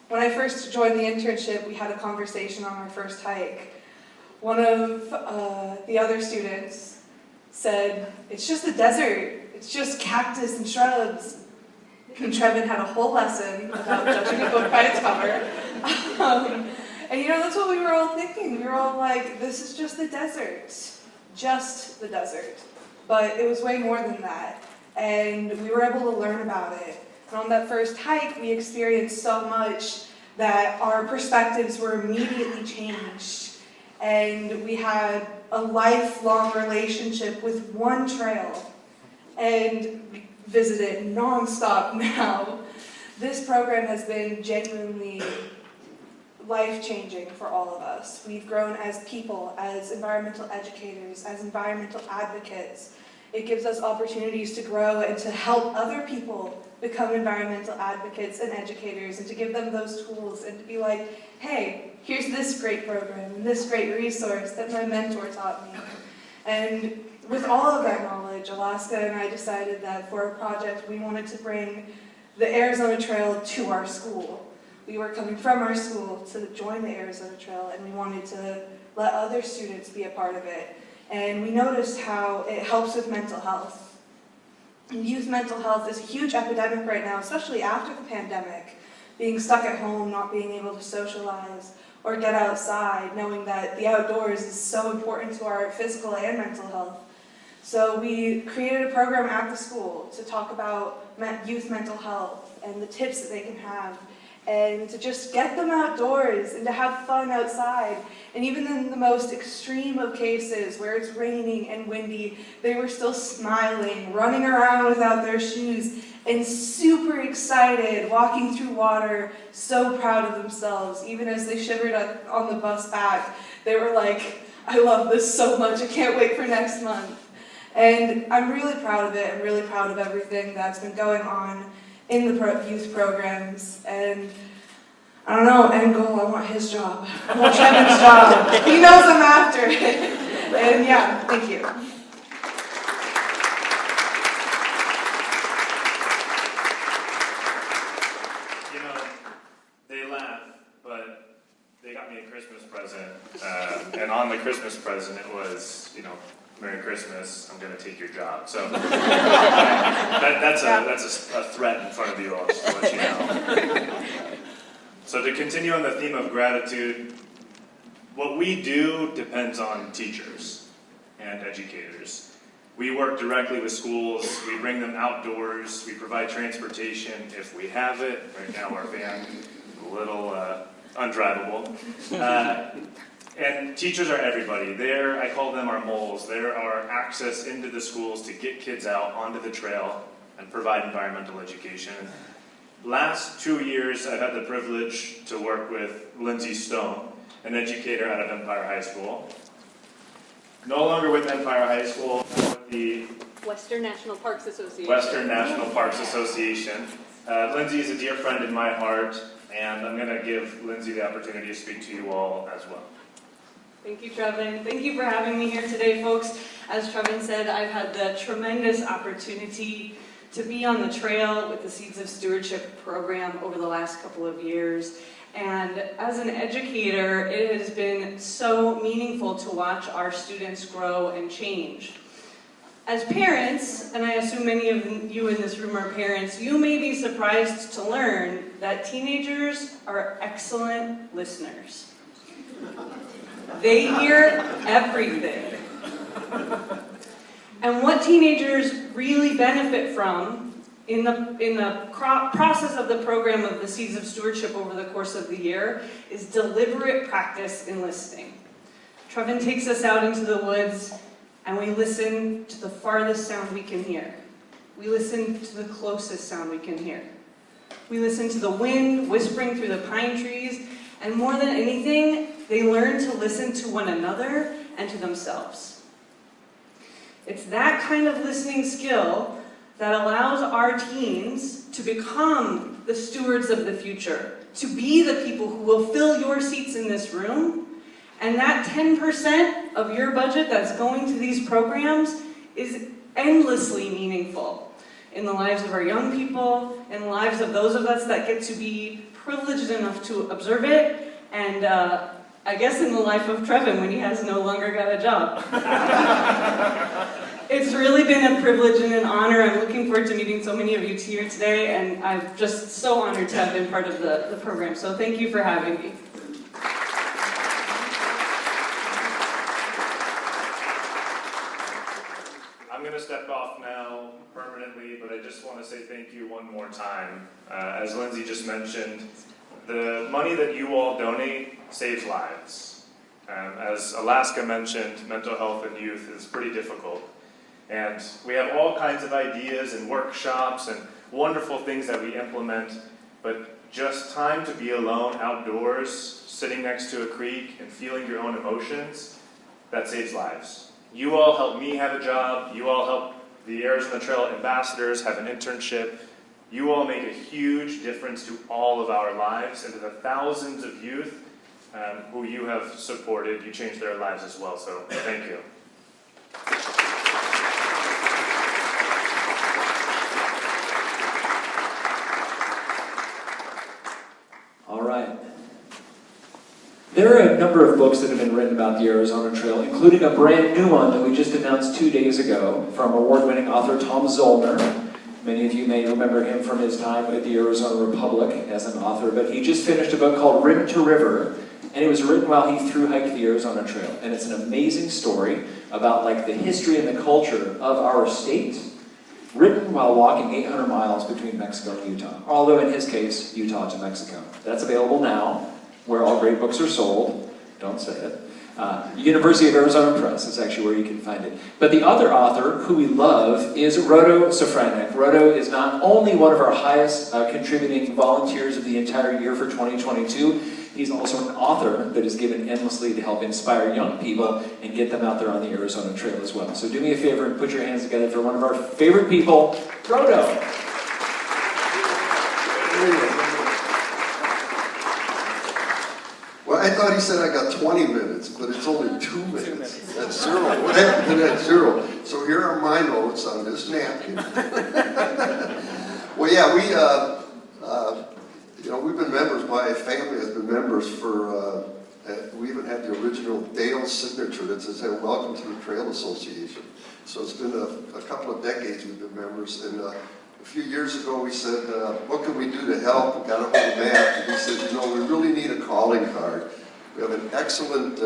When I first joined the internship, we had a conversation on our first hike. One of the other students said, "It's just a desert. It's just cactus and shrubs." And Trevin had a whole lesson about judging a book by its cover. And you know, that's what we were all thinking. We were all like, this is just the desert. Just the desert. But it was way more than that. And we were able to learn about it. And on that first hike, we experienced so much that our perspectives were immediately changed. And we had a lifelong relationship with one trail. And we visit it nonstop now. This program has been genuinely life-changing for all of us. We've grown as people, as environmental educators, as environmental advocates. It gives us opportunities to grow and to help other people become environmental advocates and educators, and to give them those tools and to be like, hey, here's this great program and this great resource that my mentor taught me. And with all of that knowledge, Alaska and I decided that for a project we wanted to bring the Arizona Trail to our school. We were coming from our school to join the Arizona Trail, and we wanted to let other students be a part of it. And we noticed how it helps with mental health. And youth mental health is a huge epidemic right now, especially after the pandemic. Being stuck at home, not being able to socialize or get outside, knowing that the outdoors is so important to our physical and mental health. So we created a program at the school to talk about youth mental health and the tips that they can have, and to just get them outdoors and to have fun outside. And even in the most extreme of cases where it's raining and windy, they were still smiling, running around without their shoes, and super excited, walking through water, so proud of themselves. Even as they shivered on the bus back, they were like, I love this so much, I can't wait for next month. And I'm really proud of it. I'm really proud of everything that's been going on in the youth programs. And I don't know, end goal, I want his job. I want Trevor's job. He knows I'm after it. And yeah, thank you. You know, they laugh, but they got me a Christmas present. And on the Christmas present, it was, you know, Merry Christmas, I'm going to take your job. So that's a threat in front of you all, just to let you know. So to continue on the theme of gratitude, what we do depends on teachers and educators. We work directly with schools, we bring them outdoors, we provide transportation if we have it. Right now our van is a little undrivable. And teachers are everybody. I call them our moles. They're our access into the schools to get kids out onto the trail and provide environmental education. Last 2 years, I've had the privilege to work with Lindsay Stone, an educator out of Empire High School. No longer with Empire High School, with the Western National Parks Association. Western National Parks Association. Lindsay is a dear friend in my heart, and I'm going to give Lindsay the opportunity to speak to you all as well. Thank you, Trevin. Thank you for having me here today, folks. As Trevin said, I've had the tremendous opportunity to be on the trail with the Seeds of Stewardship program over the last couple of years. And as an educator, it has been so meaningful to watch our students grow and change. As parents, and I assume many of you in this room are parents, you may be surprised to learn that teenagers are excellent listeners. They hear everything. And what teenagers really benefit from In the process of the program of the Seeds of Stewardship over the course of the year is deliberate practice in listening. Trevin takes us out into the woods and we listen to the farthest sound we can hear. We listen to the closest sound we can hear. We listen to the wind whispering through the pine trees, and more than anything, they learn to listen to one another and to themselves. It's that kind of listening skill that allows our teens to become the stewards of the future, to be the people who will fill your seats in this room. And that 10% of your budget that's going to these programs is endlessly meaningful in the lives of our young people, in the lives of those of us that get to be privileged enough to observe it, and I guess in the life of Trevin when he has no longer got a job. It's really been a privilege and an honor. I'm looking forward to meeting so many of you here today, and I'm just so honored to have been part of the program. So thank you for having me. I'm going to step off now permanently, but I just want to say thank you one more time. As Lindsay just mentioned, the money that you all donate saves lives. As Alaska mentioned, mental health in youth is pretty difficult. And we have all kinds of ideas and workshops and wonderful things that we implement, but just time to be alone outdoors, sitting next to a creek and feeling your own emotions, that saves lives. You all help me have a job. You all help the Arizona Trail ambassadors have an internship. You all make a huge difference to all of our lives and to the thousands of youth who you have supported. You changed their lives as well, so thank you. All right. There are a number of books that have been written about the Arizona Trail, including a brand new one that we just announced 2 days ago from award-winning author Tom Zollner. Many of you may remember him from his time at the Arizona Republic as an author, but he just finished a book called Rim to River, and it was written while he thru-hiked the Arizona Trail. And it's an amazing story about like the history and the culture of our state, written while walking 800 miles between Mexico and Utah. Although in his case, Utah to Mexico. That's available now, where all great books are sold. Don't say it. University of Arizona Press is actually where you can find it. But the other author, who we love, is Rodo Safranek. Rodo is not only one of our highest contributing volunteers of the entire year for 2022, he's also an author that is given endlessly to help inspire young people and get them out there on the Arizona Trail as well. So do me a favor and put your hands together for one of our favorite people, Rodo. Well, I thought he said I got 20 minutes, but it's only 2 minutes. That's zero. What happened to that zero? So here are my notes on this napkin. Well, yeah, we've been members. My family has been members for. We even had the original Dale signature that says, "Hey, welcome to the Trail Association." So it's been a couple of decades we've been members, and a few years ago we said, what can we do to help? We got a hold of Matt, and he said, we really need a calling card. We have an excellent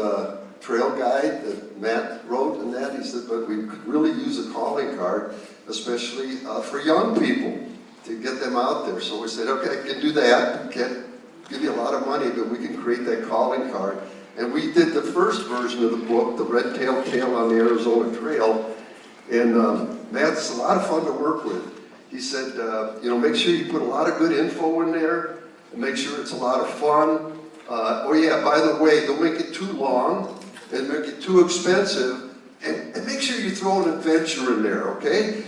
trail guide that Matt wrote, and that he said, but we could really use a calling card, especially for young people, to get them out there. So we said, okay, I can do that. We can't give you a lot of money, but we can create that calling card. And we did the first version of the book, The Red-Tailed Tale on the Arizona Trail, and Matt's a lot of fun to work with. He said, make sure you put a lot of good info in there, and make sure it's a lot of fun. Oh yeah, by the way, don't make it too long, and make it too expensive, and make sure you throw an adventure in there, okay?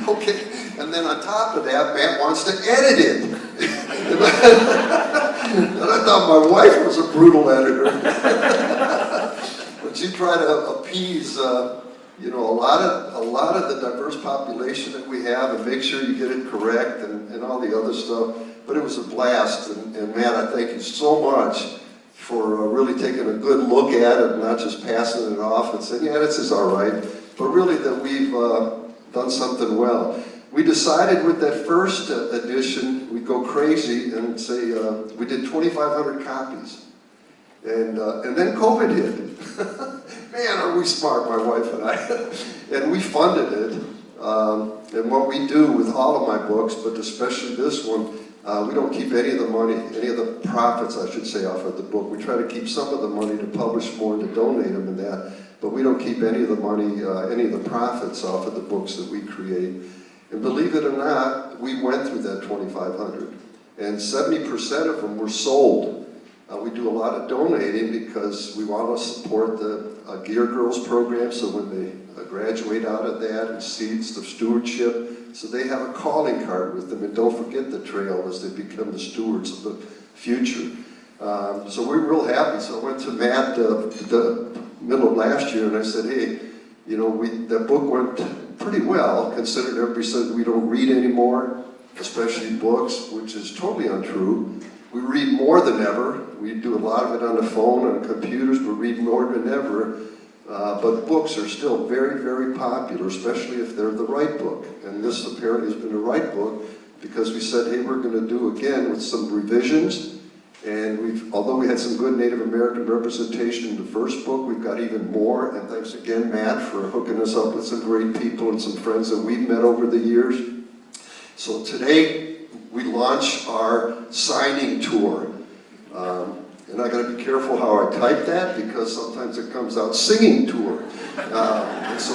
Okay, and then on top of that, Matt wants to edit it. And I thought my wife was a brutal editor. But she tried to appease a lot of the diverse population that we have, and make sure you get it correct and all the other stuff. But it was a blast, and Matt, I thank you so much for really taking a good look at it, not just passing it off and saying, yeah, this is all right, but really that we've done something well. We decided with that first edition, we'd go crazy and say, we did 2,500 copies. And then COVID hit. Man, are we smart, my wife and I. And we funded it. And what we do with all of my books, but especially this one, we don't keep any of the money, any of the profits, I should say, off of the book. We try to keep some of the money to publish more and to donate them and that, but we don't keep any of the money, any of the profits off of the books that we create. And believe it or not, we went through that 2,500, and 70% of them were sold. We do a lot of donating because we want to support the Gear Girls program, so when they graduate out of that and Seeds of Stewardship, so they have a calling card with them, and don't forget the trail as they become the stewards of the future. So we're real happy. So I went to Matt the middle of last year, and I said, hey, you know, that book went pretty well, considering everybody said we don't read anymore, especially books, which is totally untrue. We read more than ever. We do a lot of it on the phone, on computers. We read more than ever. But books are still very, very popular, especially if they're the right book. And this apparently has been the right book because we said, hey, we're going to do again with some revisions. And although we had some good Native American representation in the first book, we've got even more. And thanks again, Matt, for hooking us up with some great people and some friends that we've met over the years. So today, we launch our signing tour. And I got to be careful how I type that because sometimes it comes out singing tour. So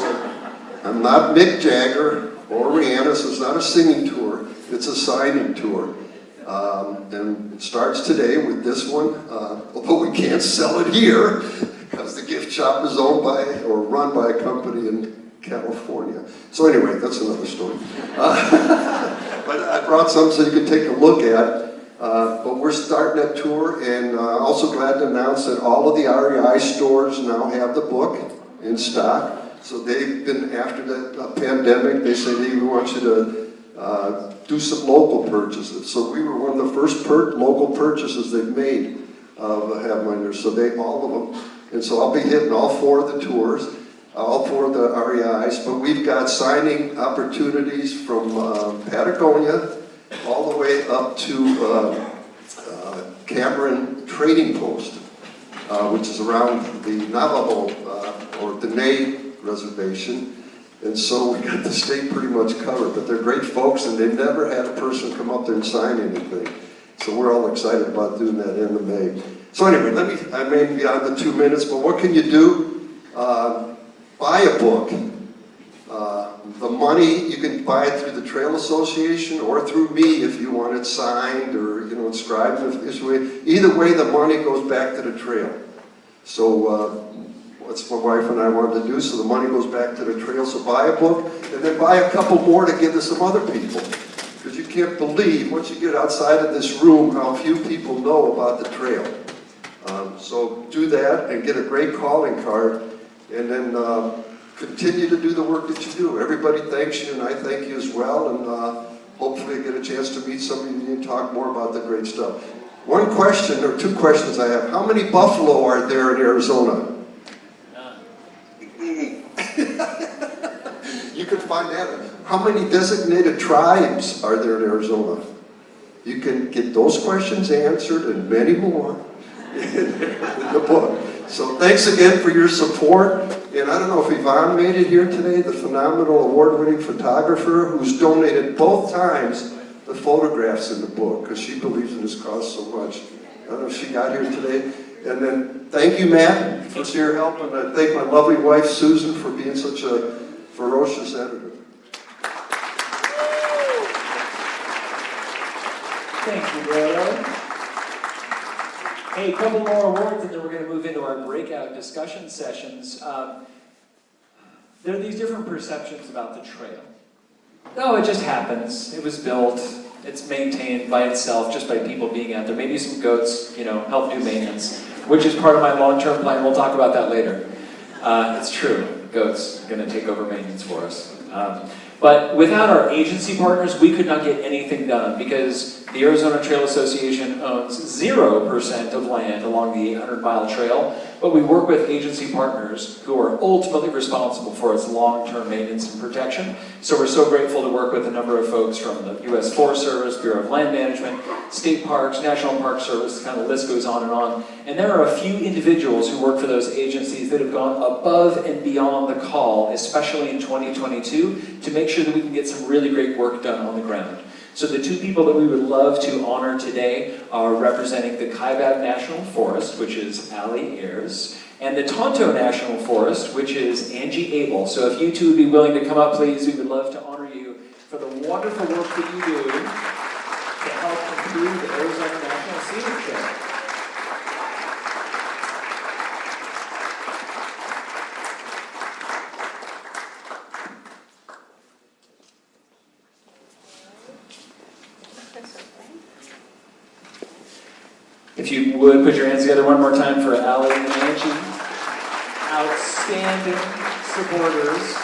I'm not Mick Jagger or Rihanna, so it's not a singing tour. It's a signing tour. And it starts today with this one, although we can't sell it here because the gift shop is owned by or run by a company in California. So anyway, that's another story. But I brought some so you can take a look at. But we're starting that tour, and also glad to announce that all of the REI stores now have the book in stock. So they've been, after the pandemic, they said, hey, we want you to do some local purchases. So we were one of the first local purchases they've made of Haveminders. So all of them. And so I'll be hitting all 4 of the tours, all 4 of the REIs. But we've got signing opportunities from Patagonia all the way up to Cameron Trading Post, which is around the Navajo or Dene Reservation. And so we got the state pretty much covered, but they're great folks, and they've never had a person come up there and sign anything. So we're all excited about doing that in the May. So anyway, I may be on the 2 minutes, but what can you do? Buy a book. The money, you can buy it through the Trail Association or through me if you want it signed or, you know, inscribed this way. Either way, the money goes back to the trail. So that's what my wife and I wanted to do, so the money goes back to the trail. So buy a book, and then buy a couple more to give to some other people. Because you can't believe, once you get outside of this room, how few people know about the trail. So do that and get a great calling card, and then continue to do the work that you do. Everybody thanks you, and I thank you as well, and hopefully I get a chance to meet some of you and talk more about the great stuff. One question, or 2 questions I have. How many buffalo are there in Arizona? You can find that. How many designated tribes are there in Arizona? You can get those questions answered and many more in the book. So thanks again for your support. And I don't know if Yvonne made it here today, the phenomenal award-winning photographer who's donated both times the photographs in the book because she believes in this cause so much. I don't know if she got here today. And then thank you, Matt, for your help. And I thank my lovely wife, Susan, for being such a ferocious editor. Thank you, brother. Hey, a couple more awards, and then we're going to move into our breakout discussion sessions. There are these different perceptions about the trail. No, it just happens. It was built. It's maintained by itself, just by people being out there. Maybe some goats, you know, help do maintenance, which is part of my long-term plan. We'll talk about that later. It's true. Goats are going to take over maintenance for us. But without our agency partners, we could not get anything done because The Arizona Trail Association owns 0% of land along the 800-mile trail, but we work with agency partners who are ultimately responsible for its long-term maintenance and protection. So we're so grateful to work with a number of folks from the U.S. Forest Service, Bureau of Land Management, state parks, National Park Service, kind of the list goes on and on. And there are a few individuals who work for those agencies that have gone above and beyond the call, especially in 2022, to make sure that we can get some really great work done on the ground. So the two people that we would love to honor today are representing the Kaibab National Forest, which is Allie Ayers, and the Tonto National Forest, which is Angie Abel. So if you two would be willing to come up, please, we would love to honor you for the wonderful work that you do to help improve the Arizona National Scenic Trail. If you would, put your hands together one more time for Allie and Angie. Outstanding supporters.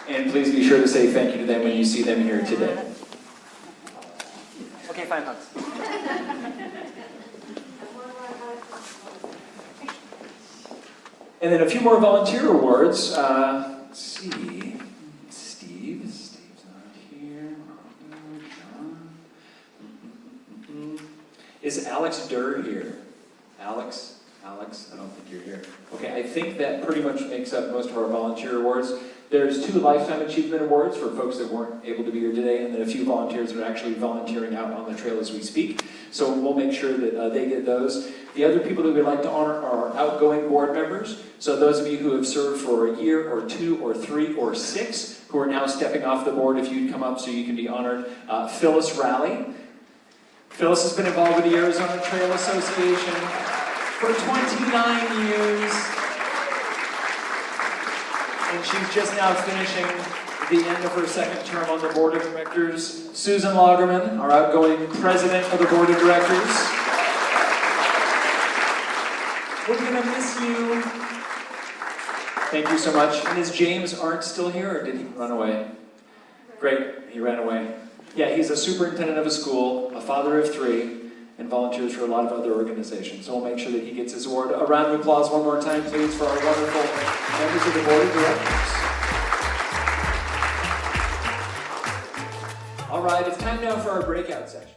And please be sure to say thank you to them when you see them here today. Okay, fine, hugs. And then a few more volunteer awards. Let's see. Steve's not here. John. Is Alex Durr here? Alex, I don't think you're here. Okay, I think that pretty much makes up most of our volunteer awards. There's 2 Lifetime Achievement Awards for folks that weren't able to be here today, and then a few volunteers that are actually volunteering out on the trail as we speak. So we'll make sure that they get those. The other people that we'd like to honor are outgoing board members. So those of you who have served for a year or 2 or 3 or 6 who are now stepping off the board, if you'd come up so you can be honored. Phyllis Raleigh. Phyllis has been involved with the Arizona Trail Association for 29 years. And she's just now finishing the end of her 2nd term on the board of directors. Susan Lagerman, our outgoing president of the board of directors. We're going to miss you. Thank you so much. And is James Arndt still here, or did he run away? Great, he ran away. Yeah, he's a superintendent of a school, a father of 3, and volunteers for a lot of other organizations. So we'll make sure that he gets his award. A round of applause one more time, please, for our wonderful members of the board of directors. All right, it's time now for our breakout session.